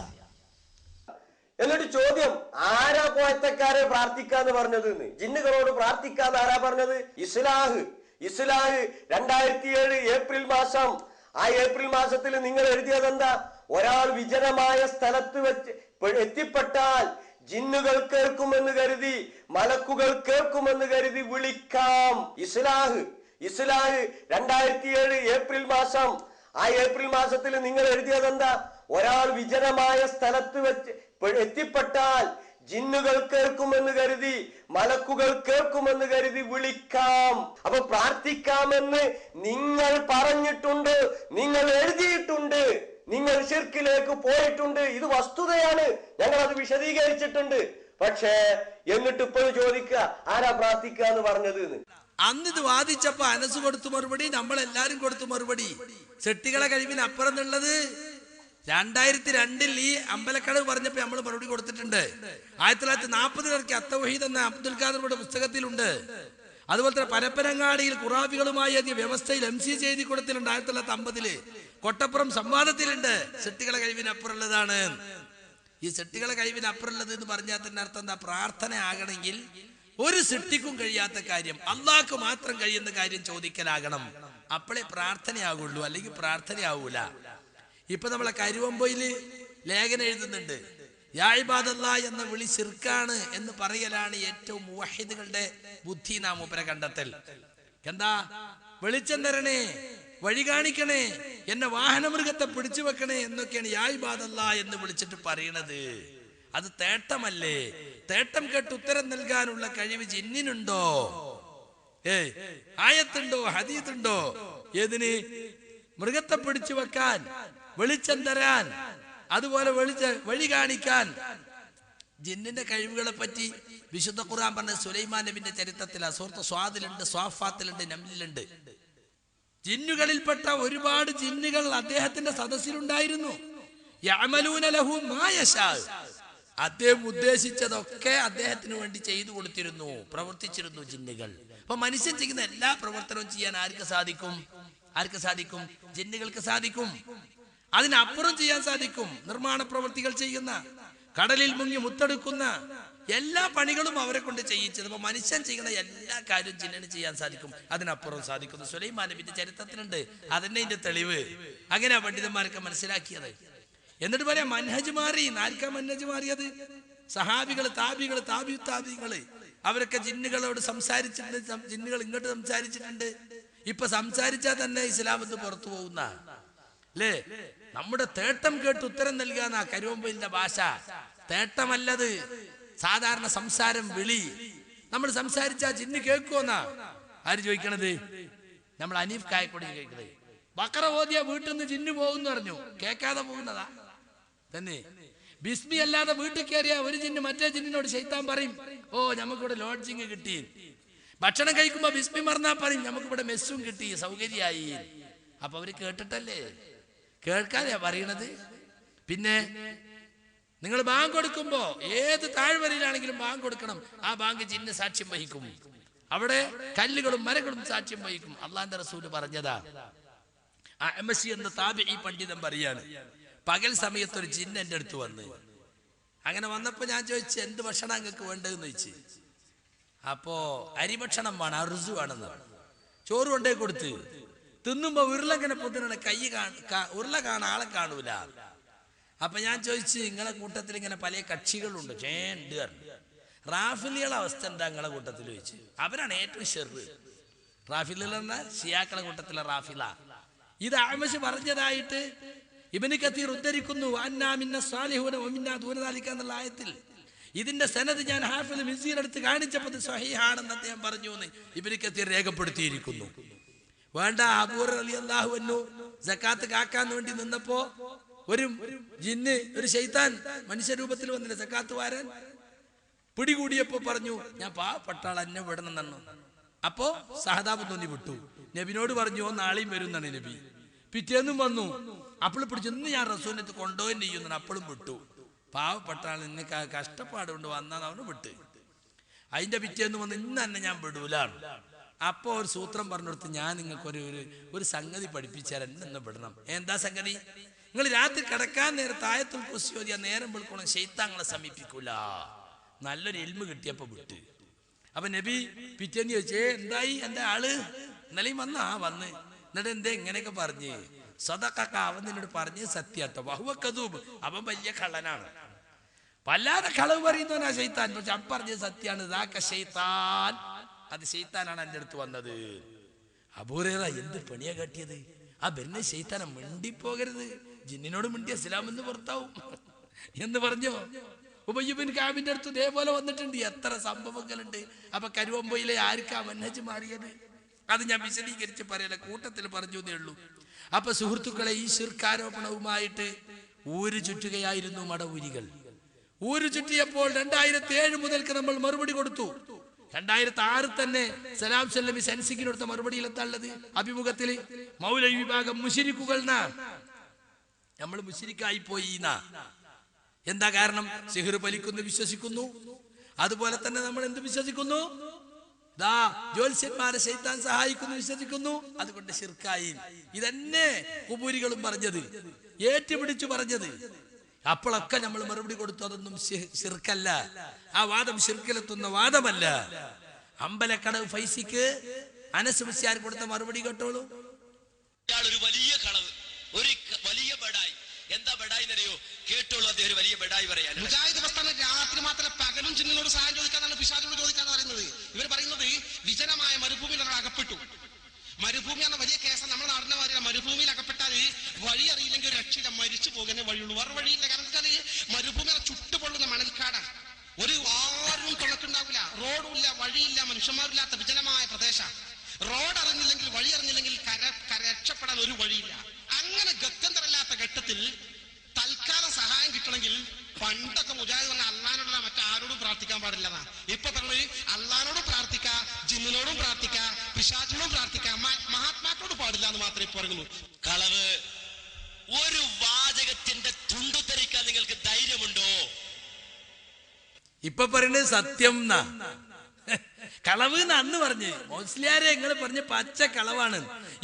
എന്നിട്ട് ചോദ്യം, ആരാ പോയത്തക്കാരെ പ്രാർത്ഥിക്കാന്ന് പറഞ്ഞത്? ജിന്നുകളോട് പ്രാർത്ഥിക്കാന്ന് ആരാ പറഞ്ഞത്? ഇസ്ലാഹ് 2007 ഏപ്രിൽ മാസം. ആ ഏപ്രിൽ മാസത്തിൽ നിങ്ങൾ എഴുതിയത് എന്താ? ഒരാൾ വിജനമായ സ്ഥലത്ത് വെച്ച് എത്തിപ്പെട്ടാൽ ജിന്നുകൾ കേൾക്കുമെന്ന് കരുതി, മലക്കുകൾ കേൾക്കുമെന്ന് കരുതി വിളിക്കാം. ഇസ്ലാഹ് 2007 ഏപ്രിൽ മാസം. ആ ഏപ്രിൽ മാസത്തിൽ നിങ്ങൾ എഴുതിയത് എന്താ? ഒരാൾ വിജനമായ സ്ഥലത്ത് വെച്ച് എത്തിപ്പെട്ടാൽ ജിന്നുകൾ കേൾക്കുമെന്ന് കരുതി, മലക്കുകൾ കേൾക്കുമെന്ന് കരുതി വിളിക്കാം. അപ്പൊ പ്രാർത്ഥിക്കാമെന്ന് നിങ്ങൾ പറഞ്ഞിട്ടുണ്ട്, നിങ്ങൾ എഴുതിയിട്ടുണ്ട്, നിങ്ങൾ ശിർക്കിലേക്ക് പോയിട്ടുണ്ട്. ഇത് വസ്തുതയാണ്, ഞങ്ങൾ അത് വിശദീകരിച്ചിട്ടുണ്ട്. പക്ഷേ എന്നിട്ട് ഇപ്പോൾ ചോദിക്കുക, ആരാ പ്രാർത്ഥിക്കുക എന്ന് പറഞ്ഞത്? അന്നിത് വാദിച്ചപ്പോ അനസ് കൊടുത്തു മറുപടി, നമ്മളെല്ലാരും കൊടുത്തു മറുപടി. ചെട്ടികളെ കഴിവിന് അപ്പുറം എന്നുള്ളത് 2002 ഈ അമ്പലക്കടവ് പറഞ്ഞപ്പോ നമ്മൾ മറുപടി കൊടുത്തിട്ടുണ്ട്. 1940 ഇറക്കിയ അത്തൗഹീദ് എന്ന അബ്ദുൽ ഖാദറുടെ പുസ്തകത്തിലുണ്ട്. അതുപോലെ തന്നെ പരപ്പനങ്ങാടിയിൽ ഖുറാഫികളുമായി എത്തിയ വ്യവസ്ഥയിൽ MC എഴുതി കൊടുത്തിട്ടുണ്ട് 1950. കൊട്ടപ്പുറം സംവാദത്തിലുണ്ട്. സെട്ടികളെ കഴിവിനപ്പുറമുള്ളതാണ്. ഈ സെട്ടികളെ കഴിവിനപ്പുറമുള്ളത് എന്ന് പറഞ്ഞാൽ തന്നെ അർത്ഥം എന്താ? പ്രാർത്ഥന ആകണമെങ്കിൽ ഒരു സെട്ടിക്കും കഴിയാത്ത കാര്യം അള്ളാഹ്ക്ക് മാത്രം കഴിയുന്ന കാര്യം ചോദിക്കലാകണം. അപ്പോഴേ പ്രാർത്ഥനയാകുള്ളൂ, അല്ലെങ്കിൽ പ്രാർത്ഥനയാവൂല. ഇപ്പൊ നമ്മളെ കരുവമ്പൊയില് ലേഖനം എഴുതുന്നുണ്ട്, യാ ഇബാദല്ലാഹ് എന്ന വിളി ശിർക്കാണ് എന്ന് പറയലാണ് ഏറ്റവും മുവഹിദുകളുടെ ബുദ്ധി. നാം മൂപ്പരെ കണ്ടെത്തൽ എന്താ? വെളിച്ചം തരണേ, വഴി കാണിക്കണേ, എന്നെ വാഹനമൃഗത്തെ പിടിച്ചു വെക്കണേ എന്നൊക്കെയാണ് യാ ഇബാദല്ലാഹ് എന്ന് വിളിച്ചിട്ട് പറയണത്. അത് തേട്ടമല്ലേ? തേട്ടം കേട്ട് ഉത്തരം നൽകാനുള്ള കഴിവ് ജിന്നിനുണ്ടോ? ആയത്തുണ്ടോ, ഹദീത്തുണ്ടോ? ഏതിന്? മൃഗത്തെ പിടിച്ചു വെക്കാൻ, വെളിച്ചം തരാൻ, അതുപോലെ വഴി കാണിക്കാൻ. ജിന്നിന്റെ കഴിവുകളെ പറ്റി വിശുദ്ധ ഖുർആൻ പറഞ്ഞ സുലൈമാൻ നബിന്റെ ചരിത്രത്തിൽ സൂറത്ത് സ്വാദിലുണ്ട്, സ്വാഫാത്തിലുണ്ട്, നംലിലുണ്ട്. ജിന്നുകളിൽപ്പെട്ട ഒരുപാട് ജിന്നുകൾ അദ്ദേഹത്തിന്റെ സദസ്സിലുണ്ടായിരുന്നു. യഅമലൂന ലഹു മാ യശാ. അദ്ദേഹം ഉദ്ദേശിച്ചതൊക്കെ അദ്ദേഹത്തിന് വേണ്ടി ചെയ്തു കൊടുത്തിരുന്നു, പ്രവർത്തിച്ചിരുന്നു ജിന്നുകൾ. അപ്പൊ മനുഷ്യൻ ചെയ്യുന്ന എല്ലാ പ്രവർത്തനവും ചെയ്യാൻ ആർക്ക് സാധിക്കും? ജിന്നുകൾക്ക് സാധിക്കും. അതിനപ്പുറം ചെയ്യാൻ സാധിക്കും. നിർമ്മാണ പ്രവൃത്തികൾ ചെയ്യുന്ന, കടലിൽ മുങ്ങി മുത്തെടുക്കുന്ന എല്ലാ പണികളും അവരെ കൊണ്ട് ചെയ്യിച്ചത്. അപ്പൊ മനുഷ്യൻ ചെയ്യുന്ന എല്ലാ കാര്യവും ജിന്നിന് ചെയ്യാൻ സാധിക്കും, അതിനപ്പുറം സാധിക്കുന്നു. സുലൈമാൻ നബിന്റെ ചരിത്രത്തിലുണ്ട്. അതന്നെ ഇതിന്റെ തെളിവ്. അങ്ങനെ പണ്ഡിതന്മാരൊക്കെ മനസ്സിലാക്കിയത്. എന്നിട്ട് പറയാം മൻഹജ് മാറി. ആർക്കാ മൻഹജ് മാറിയത്? സഹാബികള്, താബികള് അവരൊക്കെ ജിന്നുകളോട് സംസാരിച്ചിട്ടുണ്ട്. ജിന്നുകൾ ഇങ്ങോട്ട് സംസാരിച്ചിട്ടുണ്ട്. ഇപ്പൊ സംസാരിച്ചാൽ തന്നെ ഇസ്ലാമത്ത് പുറത്തു പോകുന്ന അല്ലേ? നമ്മുടെ തേട്ടം കേട്ട് ഉത്തരം നൽകാന്ന കരുവമ്പലിന്റെ ഭാഷ. തേട്ടമല്ലത്, സാധാരണ സംസാരം, വിളി. നമ്മൾ സംസാരിച്ചാ ജിന്ന് കേൾക്കുമെന്നാ ആര് ചോദിക്കണത്? നമ്മൾ അനീഫ് കായക്കൊടി കേൾക്കണത്. ബക്കറ ഓതിയ വീട്ടിൽ നിന്ന് ജിന്ന് പോകുന്നു പറഞ്ഞു, കേൾക്കാതെ പോകുന്നതാ തന്നെ. ബിസ്മി അല്ലാതെ വീട്ടിൽ കയറിയ ഒരു ജിന്ന് മറ്റേ ജിന്നിനോട് ശൈത്താൻ പറയും, ഓ നമുക്കിവിടെ ലോഡ്ജിങ് കിട്ടി. ഭക്ഷണം കഴിക്കുമ്പോ ബിസ്മി മറന്നാ പറയും, നമുക്കിവിടെ മെസ്സും കിട്ടി, സൗകര്യമായി. അപ്പൊ അവര് കേട്ടിട്ടല്ലേ, കേൾക്കാതെയാ പറയണത്. പിന്നെ നിങ്ങൾ ബാങ്ക് കൊടുക്കുമ്പോ ഏത് താഴ്വരയിലാണെങ്കിലും ബാങ്ക് കൊടുക്കണം. ആ ബാങ്ക് ജിന്ന് സാക്ഷ്യം വഹിക്കും. അവിടെ കല്ലുകളും മരങ്ങളും സാക്ഷ്യം വഹിക്കും. അള്ളാന്റെ റസൂല് പറഞ്ഞതാ. അഅ്മശി എന്ന താബിഈ പണ്ഡിതൻ പറയാണ്, പകൽ സമയത്ത് ഒരു ജിന്ന് എൻ്റെ അടുത്ത് വന്ന്. അങ്ങനെ വന്നപ്പോ ഞാൻ ചോദിച്ചു, എന്ത് ഭക്ഷണം നിങ്ങൾക്ക് വേണ്ടതെന്ന് ചോദിച്ചു. അപ്പോ അരിഭക്ഷണം വേണം, അറുസു വേണമെന്ന്. ചോറ് കൊണ്ടേ കൊടുത്ത് തിന്നുമ്പോ ഉരുളങ്ങനെ പൊതിരണ കൈ ഉരുള കാണാൻ ആളെ കാണൂല. അപ്പൊ ഞാൻ ചോദിച്ചു, നിങ്ങളെ കൂട്ടത്തിൽ ഇങ്ങനെ പല കക്ഷികളുണ്ട്? ചേണ്ട് റാഫിലിയുടെ അവസ്ഥ എന്താ നിങ്ങളെ കൂട്ടത്തിൽ ചോദിച്ചു. അവരാണ് ഏറ്റവും ഷെറ്. റാഫിലിൽ എന്ന ഷിയാക്കളെ കൂട്ടത്തിലെ റാഫില. ഇത് അഅ്മശ് പറഞ്ഞതായിട്ട് ഇബ്നു കതീർ ഉദ്ധരിക്കുന്നു. അന്നാ മിന്ന സാലിഹൂന വമിന്നാ ദൂന ദാലിക എന്നുള്ള ആയത്തിൽ. ഇതിന്റെ സനദ് ഞാൻ ഹാഫിദ് മിസ്രീ എടുത്ത് കാണിച്ചപ്പോൾ സ്വഹീഹാണെന്ന് അദ്ദേഹം പറഞ്ഞു എന്ന് ഇബ്നു കതീർ രേഖപ്പെടുത്തിയിരിക്കുന്നു. വേണ്ട, അബൂ ഹുറൈറ റളിയല്ലാഹു അൻഹു സക്കാത്ത് കാക്കാൻ വേണ്ടി നിന്നപ്പോ ഒരു ജിന്ന്, ഒരു ശൈത്താൻ മനുഷ്യരൂപത്തിൽ വന്നില്ല, സക്കാത്ത് വാരാൻ പിടികൂടിയപ്പോ പറഞ്ഞു, ഞാൻ പാവപ്പെട്ട ആൾ, എന്നെ വിടണം തന്നു. അപ്പോ സഹതാപം തോന്നി വിട്ടു. നബിനോട് പറഞ്ഞു, നാളെയും വരുന്നാണ് നബി. പിറ്റേന്നും വന്നു. അപ്പോൾ പിടിച്ചു, ഇന്ന് ഞാൻ റസൂലിനടുത്ത് കൊണ്ടുപോയി ചെയ്യുന്നു. അപ്പോഴും വിട്ടു. പാവപ്പെട്ട ആൾ, ഇന്ന് കഷ്ടപ്പാട് കൊണ്ട് വന്നാൽ അവന് വിട്ട്. അതിന്റെ പിറ്റേന്ന് വന്ന്, ഇന്ന് തന്നെ ഞാൻ വിടൂലാണ്. അപ്പോ ഒരു സൂത്രം പറഞ്ഞെടുത്ത്, ഞാൻ നിങ്ങൾക്ക് ഒരു സംഗതി പഠിപ്പിച്ചാൽ എന്നെ വിടണം. എന്താ സംഗതി? നിങ്ങൾ രാത്രി കിടക്കാൻ നേരത്ത് ആയത്തുൽ കുർസി ഓതിയാ നേരം വെളുക്കണം, ശൈത്താങ്ങളെ സമീപിക്കൂല. നല്ലൊരു ഇൽമ് കിട്ടിയപ്പോ വിട്ട്. അപ്പൊ നബി പിറ്റേന്ന് ചോദിച്ചേ, എന്തായി എന്റെ ആള്? ഇന്നലെയും വന്ന് എന്നിട്ട് എന്തേ ഇങ്ങനെയൊക്കെ പറഞ്ഞ്? സദഖക, അവൻ നിന്നോട് പറഞ്ഞ് സത്യാട്ടോ. വഹുവ കദൂബ്, അവൻ വലിയ കള്ളനാണ്, വല്ലാതെ കളവ് പറയുന്നവനാ ശൈത്താൻ. പക്ഷെ അവൻ പറഞ്ഞത് സത്യാണ്. ശൈത്താൻ, അത് ശൈത്താനാണ് എൻ്റെ അടുത്ത് വന്നത്. അബൂ ഹുറൈറ, എന്ത് പണിയാ കാട്ടിയത്? ആ ബെന്നെ ശൈത്താനെ മിണ്ടിപ്പോകരുത്, ജിന്നിനോട് മിണ്ടിയ ഇസ്ലാം എന്ന് പുറത്താവും എന്ന് പറഞ്ഞോ. ഉബയ്യ് ബിൻ കഅബിന്റെ അടുത്ത് ഇതേപോലെ വന്നിട്ടുണ്ട്. എത്ര സംഭവങ്ങളുണ്ട്. അപ്പൊ കരുവമ്പൊയിലെ ആർക്കാ മൻഹജ് മാറിയത്? അത് ഞാൻ വിശദീകരിച്ച് പറയല, കൂട്ടത്തിൽ പറഞ്ഞു എന്നേ ഉള്ളൂ. അപ്പൊ സുഹൃത്തുക്കളെ, ഈ ശിർക്കാരോപണവുമായിട്ട് ഊര് ചുറ്റുകയായിരുന്നു മടവൂരികൾ. ഊര് ചുറ്റിയപ്പോൾ 2007 മുതൽക്ക് നമ്മൾ മറുപടി കൊടുത്തു. 2006 തന്നെ സലാം സല്ലമി സെൻസിക്കിനടുത്ത മറുപടിയിലെത്താനുള്ളത് അഭിമുഖത്തിൽ മൗലവി വിഭാഗം മുശ്രിക്കുകൾ നമ്മൾ മുശ്രിക്കായി പോയി. എന്താ കാരണം? സിഹ്ർ ഫലിക്കുന്നു വിശ്വസിക്കുന്നു. അതുപോലെ തന്നെ നമ്മൾ എന്ത് വിശ്വസിക്കുന്നു? ജ്യോത്സ്യന്മാരെ ശൈത്താൻ സഹായിക്കുന്നു വിശ്വസിക്കുന്നു. അതുകൊണ്ട് ശിർക്കായി. ഇതന്നെ കുബൂരികളും പറഞ്ഞത്, ഏറ്റുപിടിച്ചു പറഞ്ഞത്. അപ്പോഴൊക്കെ നമ്മൾ മറുപടി കൊടുത്തു, അതൊന്നും ശിർക്കല്ല. ആ വാദം ശിർക്കിലെത്തുന്ന വാദമല്ല. അമ്പലക്കടവ് ഫൈസിക്ക് അനസ് മുസ്ലിയാർ കൊടുത്ത മറുപടി കേട്ടോളൂ. ഒരു വലിയ കളവ്, ഒരു വലിയ ബഡായി. എന്താ ബഡായി എന്നറിയോ? കേട്ടോളൂ, അദ്ദേഹം ഒരു വലിയ ബഡായി പറയാൻ. മുജാഹിദ് പ്രസ്ഥാനം രാത്രി മാത്രമേ പകലും ജിന്നിനോട് സഹായം ചോദിക്കാനാണ്, പിശാചിനോട് ചോദിക്കാന്ന് പറയുന്നത്. ഇവർ പറയുന്നത് വിജനമായ മരുഭൂമിയിൽ നമ്മൾ അകപ്പെട്ടു. മരുഭൂമി എന്ന വലിയ കേസാണ്. നമ്മുടെ നാടിന്റെ മാതിരി മരുഭൂമിയിൽ അകപ്പെട്ടാൽ വഴി അറിയില്ലെങ്കിൽ ഒരു രക്ഷയില്ല, മരിച്ചു പോകുന്നേ വഴിയുള്ളൂ, വേറെ വഴിയില്ല. കാരണം എന്താ വെച്ചാൽ മരുഭൂമി ചുട്ടുപൊള്ളുന്ന മണൽക്കാടാണ്. ഒരു ആരും തുണക്കുണ്ടാവില്ല, റോഡുമില്ല, വഴിയില്ല, മനുഷ്യന്മാരില്ലാത്ത വിജനമായ പ്രദേശം. റോഡ് അറിഞ്ഞില്ലെങ്കിൽ, വഴി അറിഞ്ഞില്ലെങ്കിൽ രക്ഷപ്പെടാൻ ഒരു വഴിയില്ല. അങ്ങനെ ഗത്യന്തരമില്ലാത്ത ഘട്ടത്തിൽ തൽക്കാലം സഹായം കിട്ടണമെങ്കിൽ പണ്ടൊക്കെ മുജാഹിദ് പറഞ്ഞ അള്ളാനോടല്ല മറ്റാരോടും പ്രാർത്ഥിക്കാൻ പാടില്ലതാ. ഇപ്പൊ പറഞ്ഞത് അള്ളാനോടും പ്രാർത്ഥിക്കാം, ജിന്നിനോടും പ്രാർത്ഥിക്കാം, പിശാചിനോടും പ്രാർത്ഥിക്കാം, മഹാത്മാക്കളോട് പാടില്ല എന്ന് മാത്രമേ പറയുന്നു. കളവ്, ഒരു വാചകത്തിന്റെ തുണ്ടുത്തരിക്കാൻ നിങ്ങൾക്ക് ധൈര്യമുണ്ടോ? ഇപ്പൊ പറയുന്നത് സത്യം എന്നാ. കളവ് എന്ന് അന്ന് പറഞ്ഞ് മുസ്ലിയാരെ നിങ്ങൾ പറഞ്ഞ പച്ച കളവാണ്.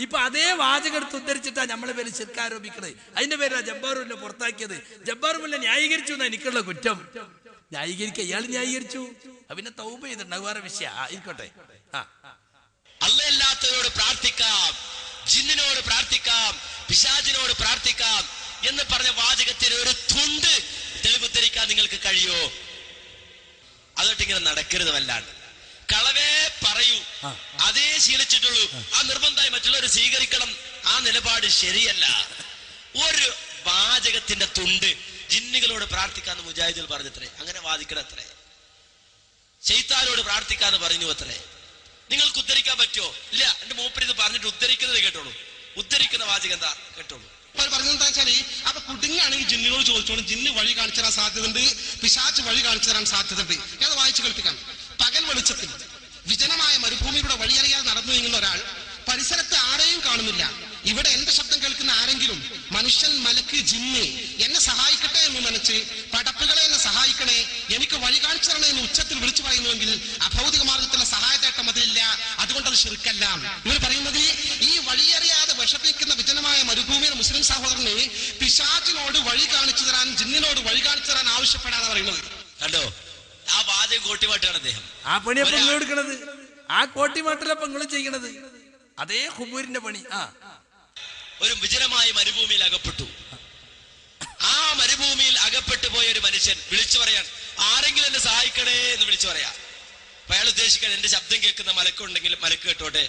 ഇപ്പൊ അതേ വാചകം എടുത്ത് ഉദ്ധരിച്ചിട്ടാ നമ്മളെ പേര് ശിർക്കാരോപിക്കണത്. അതിന്റെ പേരാ ജബ്ബാറുല്ല പുറത്താക്കിയത്. ജബ്ബാറുല്ല ന്യായീകരിച്ചു എന്നാ എനിക്കുള്ള കുറ്റം. ന്യായീകരിക്കുക, ഇയാൾ ന്യായീകരിച്ചു. പിന്നെ തൗബ ചെയ്തിട്ടുണ്ട്, വേറെ വിഷയം ആയിക്കോട്ടെ. അല്ലാത്തവരോട് പ്രാർത്ഥിക്കാം, ജിന്നിനോട് പ്രാർത്ഥിക്കാം, പിശാചിനോട് പ്രാർത്ഥിക്കാം എന്ന് പറഞ്ഞ വാചകത്തിന് ഒരു തുണ്ട് തെളിവുദ്ധരിക്കാൻ നിങ്ങൾക്ക് കഴിയോ? അതോട്ട് ഇങ്ങനെ നടക്കരുത്. വല്ലാണ്ട് കളവേ പറയൂ, അതേ ശീലിച്ചിട്ടുള്ളൂ. ആ നിർബന്ധമായി മറ്റുള്ളവർ സ്വീകരിക്കണം. ആ നിലപാട് ശരിയല്ല. ഒരു വാചകത്തിന്റെ തുണ്ട് ജിന്നുകളോട് പ്രാർത്ഥിക്കാന്ന് മുജാഹിദുകൾ പറഞ്ഞത്രേ. അങ്ങനെ വാദിക്കണം അത്രേ. ശൈത്താനോട് പ്രാർത്ഥിക്കാന്ന് പറഞ്ഞു അത്രേ. നിങ്ങൾക്ക് ഉദ്ധരിക്കാൻ പറ്റുമോ? ഇല്ല. എന്റെ മൂപ്പര് ഇത് പറഞ്ഞിട്ട് ഉദ്ധരിക്കുന്നത് കേട്ടോളൂ. ഉദ്ധരിക്കുന്ന വാചകം എന്താ കേട്ടോളൂ. പറഞ്ഞെന്താ വെച്ചാല് അപ്പൊ കുടുങ്ങാണെങ്കിൽ ജിന്നിനോട് ചോദിച്ചോളും. ജിന്ന് വഴി കാണിച്ചു തരാൻ സാധ്യതയുണ്ട്, പിശാച്ച് വഴി കാണിച്ചു തരാൻ സാധ്യതയുണ്ട്. ഞാൻ വായിച്ചു കേൾപ്പിക്കാം. പകൽ വെളിച്ചത്തിൽ വിജനമായ മരുഭൂമിയുടെ വഴിയറിയാതെ നടന്നു നീങ്ങുന്ന ഒരാൾ പരിസരത്ത് ആരെയും കാണുന്നില്ല. ഇവിടെ എന്റെ ശബ്ദം കേൾക്കുന്ന ആരെങ്കിലും മനുഷ്യൻ, മലക്ക്, ജിന്ന് എന്നെ സഹായിക്കട്ടെ എന്ന് നനച്ച് പടപ്പുകളെ എന്നെ സഹായിക്കണേ, എനിക്ക് വഴി കാണിച്ചു തരണേ എന്ന് ഉച്ചത്തിൽ വിളിച്ചു പറയുന്നുവെങ്കിൽ അഭൗതിക മാർഗത്തിലുള്ള സഹായത്തേട്ടം അതിലില്ല, അതുകൊണ്ട് അത് ശിർക്കല്ല. ഇവർ പറയുന്നത് ഈ വഴിയറിയാതെ വിഷമിക്കുന്ന വിജനമായ മരുഭൂമിയിലെ മുസ്ലിം സഹോദരന് പിശാചിനോട് വഴി കാണിച്ചു തരാൻ, ജിന്നിനോട് വഴി കാണിച്ചു തരാൻ ആവശ്യപ്പെടാതെ പറയുന്നത് കണ്ടോ? ആ വാചകം കോട്ടിമാട്ടാണ് അദ്ദേഹം. ആ പണിയപ്പം നിങ്ങൾ എടുക്കണത്, ആ കോട്ടിമാട്ടലപ്പം നിങ്ങൾ ചെയ്യണത് അതേ ഖുബൂരിന്റെ പണി. ഒരു വിജനമായ മരുഭൂമിയിൽ അകപ്പെട്ടു. ആ മരുഭൂമിയിൽ അകപ്പെട്ടു പോയ ഒരു മനുഷ്യൻ വിളിച്ചു പറയാൻ, ആരെങ്കിലും എന്നെ സഹായിക്കണേ എന്ന് വിളിച്ചു പറയാ. അപ്പൊ അയാൾ ഉദ്ദേശിക്കാൻ, എന്റെ ശബ്ദം കേൾക്കുന്ന മലക്കുണ്ടെങ്കിൽ മലക്ക് കേട്ടോട്ടെ,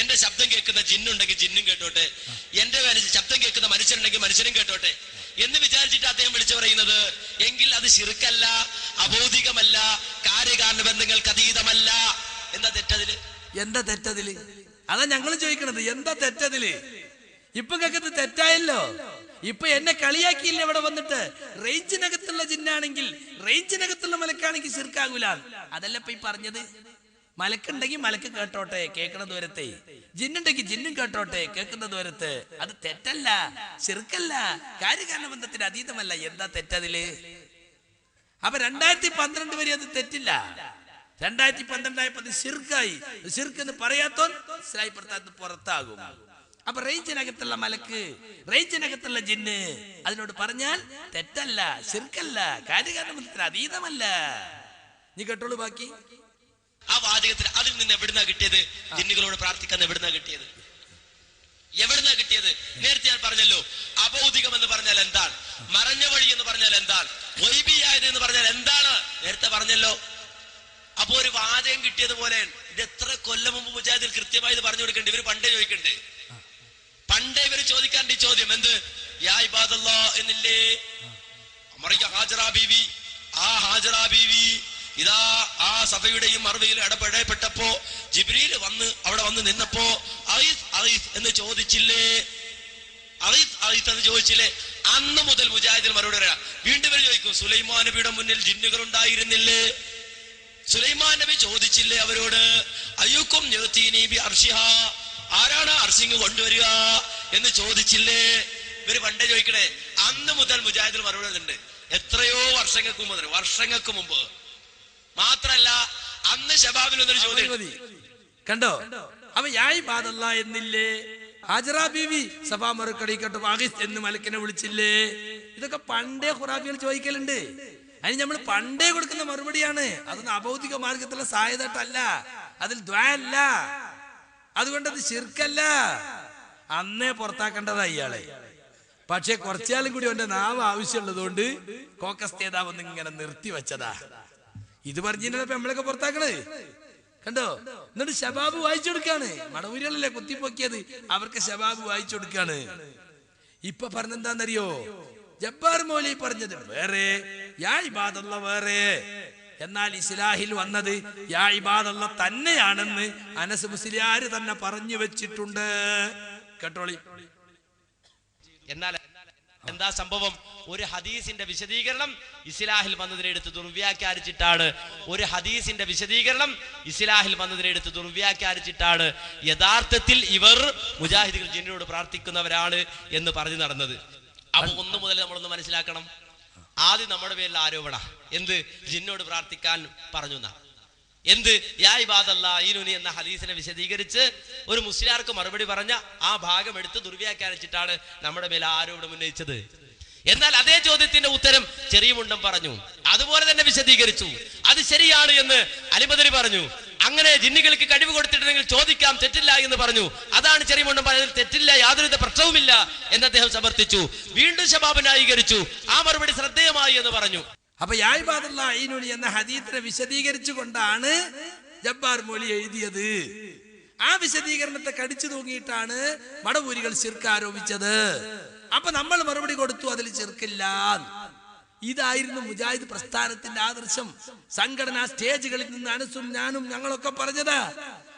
എന്റെ ശബ്ദം കേൾക്കുന്ന ജിന്നുണ്ടെങ്കിൽ ജിന്നും കേട്ടോട്ടെ, എന്റെ ശബ്ദം കേൾക്കുന്ന മനുഷ്യനുണ്ടെങ്കിൽ മനുഷ്യനും കേട്ടോട്ടെ എന്ന് വിചാരിച്ചിട്ട് അദ്ദേഹം വിളിച്ചു പറയുന്നത്. എങ്കിൽ അത് ശിർക്കല്ല, അബോധികമല്ല, കാര്യകാരണ ബന്ധങ്ങൾക്ക് അതീതമല്ല. എന്താ തെറ്റതില്? എന്താ തെറ്റതില്? അതാ ഞങ്ങൾ ചോദിക്കണത്, എന്താ തെറ്റതില്? ഇപ്പൊ കേൾക്കുന്നത് തെറ്റായല്ലോ. ഇപ്പൊ എന്നെ കളിയാക്കിയില്ല ഇവിടെ വന്നിട്ട്. റേഞ്ചിനകത്തുള്ള ജിന്നാണെങ്കിൽ, റേഞ്ചിനകത്തുള്ള മലക്കാണെങ്കിൽ ശിർക്കാകൂല. അതല്ല ഇപ്പൊ ഈ പറഞ്ഞത്. മലക്കുണ്ടെങ്കിൽ മലക്ക് കേട്ടോട്ടെ, കേൾക്കുന്ന ദൂരത്തെ. ജിന്നുണ്ടെങ്കിൽ ജിന്നും കേട്ടോട്ടെ, കേൾക്കുന്ന ദൂരത്ത്. അത് തെറ്റല്ല, ശിർക്കല്ല, കാര്യകാരണ ബന്ധത്തിന് അതീതമല്ല. എന്താ തെറ്റതില്? അപ്പൊ 2012 വരെ അത് തെറ്റില്ല. 2012 ആയപ്പോ അത് ശിർക്കായി. ശിർക്ക് എന്ന് പറയാത്തോ ഇസ്ലാഹി പ്രസ്ഥാനത്ത് പുറത്താകും. അപ്പൊ റേഞ്ചിനകത്തുള്ള മലക്ക്, റേഞ്ചിനകത്തുള്ള ജിന്ന് അതിനോട് പറഞ്ഞാൽ തെറ്റല്ല, ശിർക്കല്ല, കാര്യകാരണത്തിന് അതീതമല്ല. നീ കേട്ടോളൂ ബാക്കി. ആ വാചകത്തിൽ അതിൽ നിന്ന് എവിടുന്നാ കിട്ടിയത്? ജിന്നുകളോട് പ്രാർത്ഥിക്കാൻ എവിടുന്നാ കിട്ടിയത്? എവിടുന്നാ കിട്ടിയത്? നേരത്തെ ഞാൻ പറഞ്ഞല്ലോ, അബൗദികം എന്ന് പറഞ്ഞാൽ എന്താണ്, മറഞ്ഞ വഴി എന്ന് പറഞ്ഞാൽ എന്താണ്, വൈബിയായത് എന്ന് പറഞ്ഞാൽ എന്താണ്, നേരത്തെ പറഞ്ഞല്ലോ. അപ്പൊ ഒരു വാചകം കിട്ടിയതുപോലെ ഇത് എത്ര കൊല്ലം മുമ്പ് മുജാഹിദിൽ കൃത്യമായി ഇത് പറഞ്ഞു കൊടുക്കണ്ടേ? ഇവര് പണ്ടേ ചോദിക്കണ്ടേ? പണ്ടേ ഇവര് ചോദിക്കാണ്ട് ഈ ചോദ്യം എന്ത്? യാ ഇബാദല്ലാ എന്നില്ലേ ഹാജറ ബീവി. ആ ഹാജറ ബീവി ഇതാ ആ സഭയുടെയും മറുവയിൽ ഇടപെടപ്പെട്ടപ്പോ ജിബ്രീൽ വന്ന് അവിടെ വന്ന് നിന്നപ്പോ എന്ന് ചോദിച്ചില്ലേ? എന്ന് ചോദിച്ചില്ലേ? അന്ന് മുതൽ മുജാഹിദിൽ മറുപടി പറയാം. വീണ്ടും ഇവർ ചോദിക്കും, സുലൈമാൻ നബിയുടെ മുന്നിൽ ജിന്നുകൾ ഉണ്ടായിരുന്നില്ലേ? സുലൈമാൻ നബി ചോദിച്ചില്ലേ അവരോട്, അയ്യുക്കും ആരാണ് അർശിങ് കൊണ്ടുവരിക എന്ന് ചോദിച്ചില്ലേ? ഇവര് പണ്ടേ ചോദിക്കണേ. അന്ന് മുതൽ മുജാഹിദിൽ മറുപടി ഉണ്ട്. എത്രയോ വർഷങ്ങൾക്ക് മുമ്പ് മാത്രല്ല, അന്ന് ശബാബിൽ ഒന്നൊരു ചോദ്യം കണ്ടോ. അപ്പൊ യായി ബാദല്ല എന്നില്ലേ? ഹാജറ ബീവി സഭാ മറുക്കടിക്കട്ടെ ആഗിസ് എന്ന് മലക്കിനെ വിളിച്ചില്ലേ? ഇതൊക്കെ പണ്ടേ ഖുറാബികൾ ചോദിക്കലുണ്ട്. അതിന് നമ്മൾ പണ്ടേ കൊടുക്കുന്ന മറുപടിയാണ്. അതൊന്നും അബൗദിക മാർഗത്തിലുള്ള സഹായതട്ടല്ല, അതിൽ ദ്വാ അല്ല, അതുകൊണ്ട് അത് ശിർക്കല്ല. അന്നേ പുറത്താക്കേണ്ടതാ ഇയാളെ. പക്ഷെ കുറച്ചാലും കൂടി അവന്റെ നാവ് ആവശ്യമുള്ളത് കൊണ്ട് കോക്കസ് നേതാവ് ഒന്ന് ഇങ്ങനെ നിർത്തി വെച്ചതാ. ഇത് പറഞ്ഞിട്ട് നമ്മളൊക്കെ പുറത്താക്കണേ കണ്ടോ. എന്നിട്ട് ശബാബ് വായിച്ചു കൊടുക്കാണ്. മടവൂരികളല്ലേ കുത്തിപ്പൊക്കിയത്, അവർക്ക് ശബാബ് വായിച്ചു കൊടുക്കാണ്. ഇപ്പൊ പറഞ്ഞെന്താന്നറിയോ? ജബ്ബാർ മൗലി പറഞ്ഞത് വേറെ, യാ ഇബാദല്ല വേറെ. എന്നാൽ ഇസ്ലാഹിൽ വന്നത് യാ ഇബാദല്ല തന്നെയാണെന്ന് അനസ് മുസ്ലിയാർ തന്നെ പറഞ്ഞു വെച്ചിട്ടുണ്ട്. കേട്ടോളി. എന്നാൽ എന്താ സംഭവം? ഒരു ഹദീസിന്റെ വിശദീകരണം ഇസ്ലാഹിൽ വന്നതിനെടുത്ത് ദുർവ്യാഖ്യാനിച്ചിട്ടാണ്. ഒരു ഹദീസിന്റെ വിശദീകരണം ഇസ്ലാഹിൽ വന്നതിനെടുത്ത് ദുർവ്യാഖ്യാനിച്ചിട്ടാണ് യഥാർത്ഥത്തിൽ ഇവർ മുജാഹിദുകൾ ജിന്നിനോട് പ്രാർത്ഥിക്കുന്നവരാണ് എന്ന് പറഞ്ഞു നടന്നത്. അപ്പൊ ഒന്നു മുതൽ നമ്മളൊന്ന് മനസ്സിലാക്കണം. ആദ്യം നമ്മുടെ പേരിൽ ആരോപണ എന്ത്? ജിന്നോട് പ്രാർത്ഥിക്കാൻ പറഞ്ഞു. എന്ത്? യാ ഇബാദല്ലാ ഈനുനി എന്ന ഹദീസിനെ വിശദീകരിച്ച് ഒരു മുസ്ലിയാർക്ക് മറുപടി പറഞ്ഞ ആ ഭാഗം എടുത്ത് ദുർവ്യാഖ്യാനിച്ചിട്ടാണ് നമ്മുടെ മേൽ ആരോപണം ഉന്നയിച്ചത്. എന്നാൽ അതേ ചോദ്യത്തിന്റെ ഉത്തരം ചെറിയ മുണ്ടം പറഞ്ഞു, അതുപോലെ തന്നെ വിശദീകരിച്ചു. അത് ശരിയാണ് എന്ന് അലിബദരി പറഞ്ഞു. അങ്ങനെ ജിന്നുകൾക്ക് കഴിവ് കൊടുത്തിട്ടുണ്ടെങ്കിൽ ചോദിക്കാം, തെറ്റില്ല എന്ന് പറഞ്ഞു. അതാണ് ചെറിയ മുണ്ടം പറഞ്ഞതിൽ തെറ്റില്ല, യാതൊരു പ്രശ്നവുമില്ല എന്ന് അദ്ദേഹം സമർത്ഥിച്ചു. വീണ്ടും ശബാബ് ന്യായീകരിച്ചു. ആ മറുപടി ശ്രദ്ധേയമായി എന്ന് പറഞ്ഞു. അപ്പൊ യാ ഇബാദല്ലാ ഈനുനി എന്ന ഹദീസിനെ വിശദീകരിച്ചു കൊണ്ടാണ് ജബ്ബാർ മൗലി എഴുതിയത്. ആ വിശദീകരണത്തെ കടിച്ചു തൂങ്ങിയിട്ടാണ് മടവൂരികൾ ശിർക്ക് ആരോപിച്ചത്. അപ്പൊ നമ്മൾ മറുപടി കൊടുത്തു, അതിൽ ശിർക്കില്ല. ഇതായിരുന്നു മുജാഹിദ് പ്രസ്ഥാനത്തിന്റെ ആദർശം. സംഘടനാ സ്റ്റേജുകളിൽ നിന്ന് അനസും ഞാനും ഞങ്ങളൊക്കെ പറഞ്ഞത്.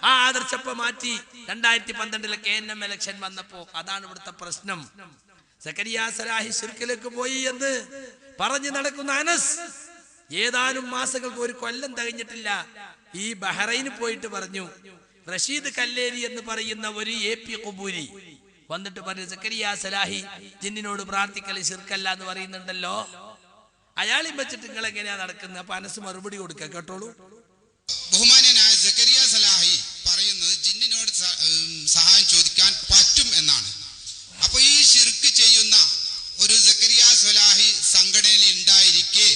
ആ ആദർശപ്പ മാറ്റി 2012 KNM ഇലക്ഷൻ വന്നപ്പോ അതാണ് ഇവിടുത്തെ പ്രശ്നം. സക്കരിയ സലാഹി ശിർക്കിലേക്ക് പോയി എന്ന് പറഞ്ഞു നടക്കുന്ന അനസ് ഏതാനും മാസങ്ങൾക്ക്, ഒരു കൊല്ലം തികഞ്ഞിട്ടില്ല, ഈ ബഹ്റൈന് പോയിട്ട് പറഞ്ഞു, റഷീദ് കല്ലേരി എന്ന് പറയുന്ന ഒരു AP ഖുബൂരി വന്നിട്ട് പറഞ്ഞു സക്കരിയ സലാഹി ജിന്നിനോട് പ്രാർത്ഥിക്കൽ ശിർക്കല്ല എന്ന് പറയുന്നുണ്ടല്ലോ, അയാളെയും വെച്ചിട്ട് നിങ്ങൾ എങ്ങനെയാ നടക്കുന്നത്? അപ്പൊ അനസ് മറുപടി കൊടുക്കുക, കേട്ടോളൂ. ബഹുമാന്യനായ സക്കരിയ സലാഹി പറയുന്നത് ജിന്നിനോട് സഹായം ചോദിക്കാൻ പറ്റും എന്നാണ്. അപ്പൊ ഈ ശിർക്ക് ചെയ്യുന്ന ഒരു സക്കരിയ സലാഹി സംഘടനയിൽ ഉണ്ടായിരിക്കെ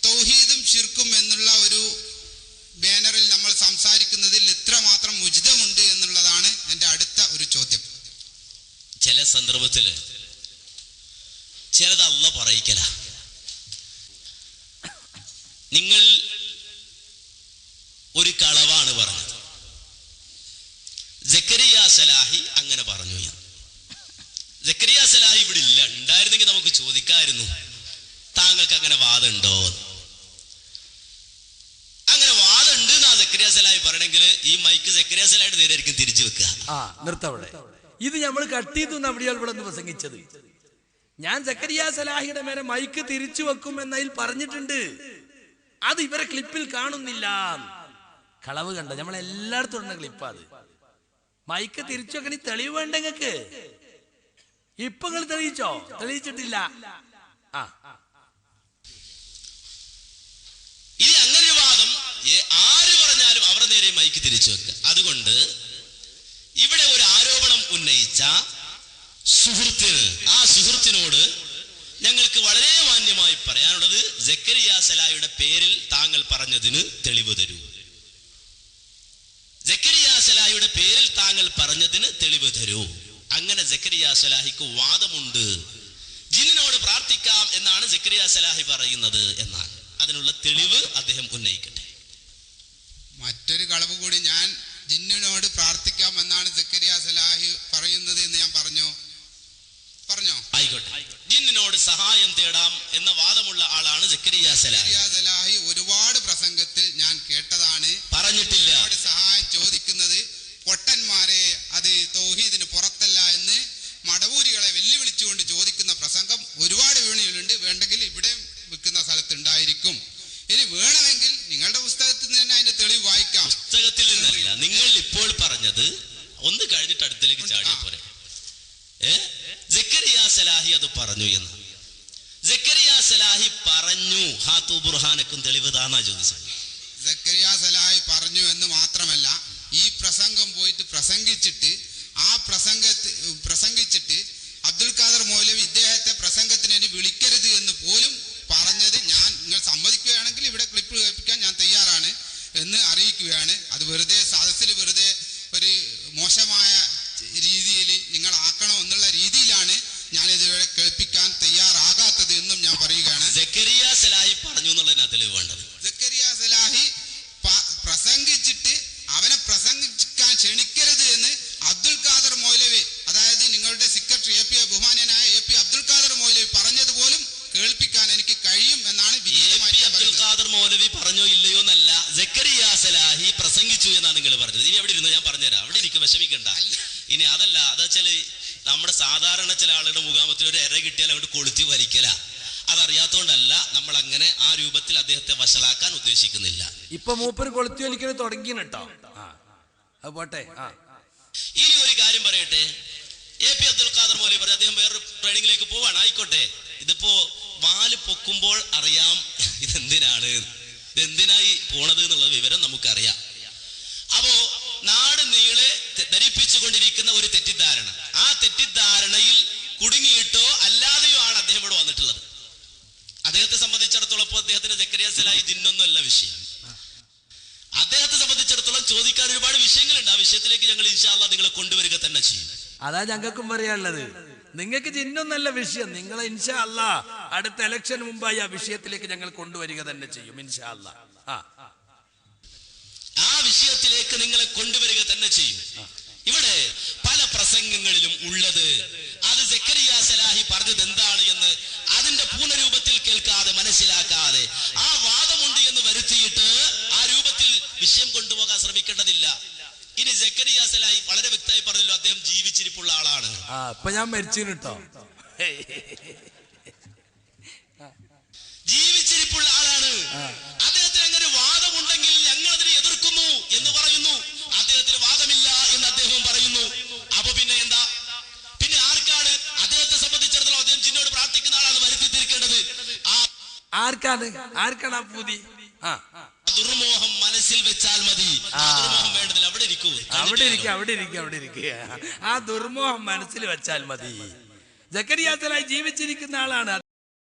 തൗഹീദും ശിർക്കും എന്നുള്ള ഒരു ബാനറിൽ നമ്മൾ സംസാരിക്കുന്നതിൽ എത്രമാത്രം ഉചിതമുണ്ട് എന്നുള്ളതാണ് എൻ്റെ അടുത്ത ഒരു ചോദ്യം. ചില സന്ദർഭത്തില് ചിലത് അള്ള പറയിക്കല. നിങ്ങൾ ഒരു കളവാണ് പറഞ്ഞത്, സക്കരിയ സലാഹി അങ്ങനെ പറഞ്ഞു. സക്കരിയ സലാഹി ഇവിടെ ഇല്ല, ഉണ്ടായിരുന്നെങ്കിൽ നമുക്ക് ചോദിക്കായിരുന്നു താങ്കൾക്ക് അങ്ങനെ വാദമുണ്ടോ? അങ്ങനെ വാദമുണ്ട് എന്നാ സക്കരിയ സലാഹി പറയണമെങ്കിൽ ഈ മൈക്ക് സക്കരിയ സലാഹിയുടെ നേരെയായിരിക്കും തിരിച്ചു വെക്കുക. നിർത്തവിടെ. ഇത് നമ്മൾ കട്ട് ചെയ്തു അവിടെ ഇവിടെ നിന്ന് പ്രസംഗിച്ചത്. ഞാൻ സക്കരിയ സലാഹിയുടെ മേലെ മൈക്ക് തിരിച്ചു വെക്കും എന്നതിൽ പറഞ്ഞിട്ടുണ്ട്. അത് ഇവരെ ക്ലിപ്പിൽ കാണുന്നില്ല. കളവ് കണ്ട നമ്മൾ എല്ലായിടത്തും ഉള്ള ക്ലിപ്പാ അത്. മൈക്ക് തിരിച്ചു വെക്കണി തെളിവ് വേണ്ട നിങ്ങൾക്ക്. ഇപ്പൊ നിങ്ങൾ തെളിയിച്ചോ? തെളിയിച്ചിട്ടില്ല. ഇനി അങ്ങനെ ഒരു വാദം ആര് പറഞ്ഞാലും അവരുടെ നേരെ മൈക്ക് തിരിച്ചു വെക്കുക. അതുകൊണ്ട് ഇവിടെ ഒരു ആരോപണം ഉന്നയിച്ച സുഹൃത്തിന്, ആ സുഹൃത്തിനോട് ഞങ്ങൾക്ക് വളരെ മാന്യമായി പറയാനുള്ളത്, സക്കരിയ സലാഹിയുടെ പേരിൽ താങ്കൾ പറഞ്ഞതിന് തെളിവ് തരൂ. സക്കരിയ സലാഹിയുടെ പേരിൽ താങ്കൾ പറഞ്ഞതിന് തെളിവ് തരൂ. അങ്ങനെ സക്കരിയ സലാഹിക്ക് വാദമുണ്ട്, ജിന്നിനോട് പ്രാർത്ഥിക്കാം എന്നാണ് സക്കരിയ സലാഹി പറയുന്നത് എന്നാണ്. അതിനുള്ള തെളിവ് അദ്ദേഹം ഉന്നയിക്കട്ടെ. മറ്റൊരു കളവ് കൂടി, ഞാൻ ജിന്നിനോട് പ്രാർത്ഥിക്കാമെന്നാണ് സക്കരിയ സലാഹി പറയുന്നത് എന്ന് ഞാൻ പറഞ്ഞോ? ആയിക്കോട്ടെ. ജിന്നിനോട് സഹായം തേടാം എന്ന വാദമുള്ള ആളാണ് സക്കരിയ സലാഹി. സലാഹി ഒരുപാട് പ്രസംഗത്തിൽ ഞാൻ കേട്ടതാണ്. പറഞ്ഞിട്ടില്ല സഹായം ചോദിക്കുന്നത് പൊട്ടന്മാരെ, അത് തൗഹീദിന് പുറത്തല്ല എന്ന് മടവൂരികളെ വെല്ലുവിളിച്ചുകൊണ്ട് ചോദിക്കുന്ന പ്രസംഗം ഒരുപാട് വീണുകളുണ്ട്. വേണ്ടെങ്കിൽ ഇവിടെ വിൽക്കുന്ന സ്ഥലത്ത് ഉണ്ടായിരിക്കും. ഇനി വേണമെങ്കിൽ നിങ്ങളുടെ പുസ്തകത്തിൽ നിന്ന് തന്നെ അതിന്റെ തെളിവ് വായിക്കാം. പുസ്തകത്തിൽ നിന്നല്ല, നിങ്ങൾ ഇപ്പോൾ പറഞ്ഞത് ഒന്ന് കഴിഞ്ഞിട്ട് അടുത്തേക്ക് ചാടിയ പോലെ. സക്കരിയ സലാഹി അത് പറഞ്ഞു എന്ന്. സക്കരിയ സലാഹി പറഞ്ഞു, ഹാത്തു ബുർഹാനക്കും തെളിവ് താന്നാ ചോദിച്ചത്. സക്കരിയ സലാഹി പറഞ്ഞു എന്ന് മാത്രമല്ല, ഈ പ്രസംഗം പോയിട്ട് പ്രസംഗിച്ചിട്ട് അബ്ദുൽ ഖാദർ മൗലവി ഇദ്ദേഹത്തെ പ്രസംഗത്തിന് ഇനി വിളിക്കരുത് എന്ന് പോലും പറഞ്ഞത് ഞാൻ, നിങ്ങൾ സമ്മതിക്കുകയാണെങ്കിൽ ഇവിടെ ക്ലിപ്പ് കേൾപ്പിക്കാൻ ഞാൻ തയ്യാറാണ് എന്ന് അറിയിക്കുകയാണ്. അത് വെറുതെ സദസ്സിൽ വെറുതെ ഒരു മോശമായ രീതിയിൽ നിങ്ങൾ ആക്കണം എന്നുള്ള രീതിയിലാണ് ഞാനിതുവരെ കേൾപ്പിക്കാൻ തയ്യാറാകാത്തത് എന്നും ഞാൻ പറയുകയാണ്. സക്കരിയ സലാഹി പറഞ്ഞു എന്നുള്ളതിനാ തെളിവ് വേണ്ടത്. സക്കരിയ സലാഹി പ്രസംഗിച്ചിട്ട് അവനെ പ്രസംഗിക്കാൻ ക്ഷണിക്കരുത് എന്ന് അബ്ദുൽ ഖാദർ മൗലവി, അതായത് നിങ്ങളുടെ സെക്രട്ടറി ബഹുമാന്യനായ AP അബ്ദുൽ ഖാദർ മൗലവി പറഞ്ഞതുപോലും കേൾപ്പിക്കാൻ എനിക്ക് കഴിയും എന്നാണ് അബ്ദുൽ ഖാദർ മൗലവി പറഞ്ഞോ ഇല്ലയോ എന്നല്ല, സക്കരിയ സലാഹി പ്രസംഗിച്ചു എന്നാണ് നിങ്ങൾ പറഞ്ഞത്. ഇനി എവിടെ ഇരുന്നു ഞാൻ പറഞ്ഞുതരാം, അവിടെ ഇരിക്കും, വിഷമിക്കണ്ട. ഇനി അതല്ല, അതെച്ചാല് നമ്മുടെ സാധാരണ ചില ആളുകളുടെ മുഖാമത്തിൽ ഒരു എര കിട്ടിയാൽ അങ്ങോട്ട് കൊളുത്തി വലിക്കല. അതറിയാത്തോണ്ടല്ല നമ്മൾ അങ്ങനെ ആ രൂപത്തിൽ അദ്ദേഹത്തെ വഷളാക്കാൻ ഉദ്ദേശിക്കുന്നില്ല. ഇപ്പൊ മൂപ്പര് കൊളുത്തി വലിക്കൽ തുടങ്ങിയ കേട്ടോ. പോട്ടെ. ഇനി ഒരു കാര്യം പറയട്ടെ, AP അബ്ദുൽ ഖാദർ മൗലവി പറഞ്ഞു അദ്ദേഹം വേറൊരു ട്രെയിനിങ്ങിലേക്ക് പോവാണ്. ആയിക്കോട്ടെ, ഇതിപ്പോ വാല് പൊക്കുമ്പോൾ അറിയാം ഇതെന്തിനായി പോണത് എന്നുള്ള വിവരം നമുക്കറിയാം. അപ്പോ നാട് നീളെ ധരിപ്പിച്ചുകൊണ്ടിരിക്കുന്ന ഒരു തെറ്റിദ്ധാരണ, ആ തെറ്റിദ്ധാരണയിൽ കുടുങ്ങിയിട്ടോ അല്ലാതെയോ ആണ് അദ്ദേഹം ഇവിടെ വന്നിട്ടുള്ളത്. അദ്ദേഹത്തെ സംബന്ധിച്ചിടത്തോളം ഇപ്പോൾ അദ്ദേഹത്തിന് സക്കരിയ സലാഹി ജിന്നൊന്നുമല്ല വിഷയം. അദ്ദേഹത്തെ സംബന്ധിച്ചിടത്തോളം ചോദിക്കാൻ ഒരുപാട് വിഷയങ്ങളുണ്ട്. ആ വിഷയത്തിലേക്ക് ഞങ്ങൾ ഇൻഷാ അല്ലാഹ് നിങ്ങളെ കൊണ്ടുവരിക തന്നെ ചെയ്യും. അതാ ഞങ്ങൾക്കും പറയാനുള്ളത്. നിങ്ങൾക്ക് ജിന്നൊന്നല്ല വിഷയം, നിങ്ങളെ ഇൻഷാ അല്ലാഹ് അടുത്ത ഇലക്ഷൻ മുമ്പായി ആ വിഷയത്തിലേക്ക് ഞങ്ങൾ കൊണ്ടുവരിക തന്നെ ചെയ്യും ഇൻഷാ അല്ലാഹ്. ആ വിഷയത്തിലേക്ക് നിങ്ങളെ കൊണ്ടുവരിക തന്നെ ചെയ്യും. ഇവിടെ പല പ്രസംഗങ്ങളിലും ഉള്ളത് അത് സക്കരിയ സലാഹി പറഞ്ഞത് എന്താണ് എന്ന് അതിന്റെ പൂർണ്ണരൂപത്തിൽ കേൾക്കാതെ മനസ്സിലാക്കാതെ ആ വാദമുണ്ട് എന്ന് വരുത്തിയിട്ട് ആ രൂപത്തിൽ വിഷയം കൊണ്ടുപോകാൻ ശ്രമിക്കേണ്ടതില്ല. ഇനി സക്കരിയ സലാഹി വളരെ വ്യക്തമായി പറഞ്ഞല്ലോ, അദ്ദേഹം ജീവിച്ചിരിപ്പുള്ള ആളാണ്. ഇപ്പൊ ഞാൻ മരിച്ചു കേട്ടോ. ജീവിച്ചിരിപ്പുള്ള ആളാണ്. അദ്ദേഹത്തിന് അങ്ങനെ വാദമുണ്ടെങ്കിൽ ഞങ്ങൾ അതിനെ എതിർക്കുന്നു എന്ന് പറയുന്നു. അദ്ദേഹത്തിന് വാദമില്ല എന്ന് അദ്ദേഹം പറയുന്നു. അപ്പൊ പിന്നെ എന്താ? ആർക്കാണ് ആ പൂതി? ആ ദുർമോഹം മനസ്സിൽ വെച്ചാൽ മതി. ദുർമോഹം വേണ്ടതില്ല, അവിടെ ഇരിക്കൂ, അവിടെ ഇരിക്കുക. ആ ദുർമോഹം മനസ്സിൽ വെച്ചാൽ മതി. സക്കരിയ സലാഹി ജീവിച്ചിരിക്കുന്ന ആളാണ്.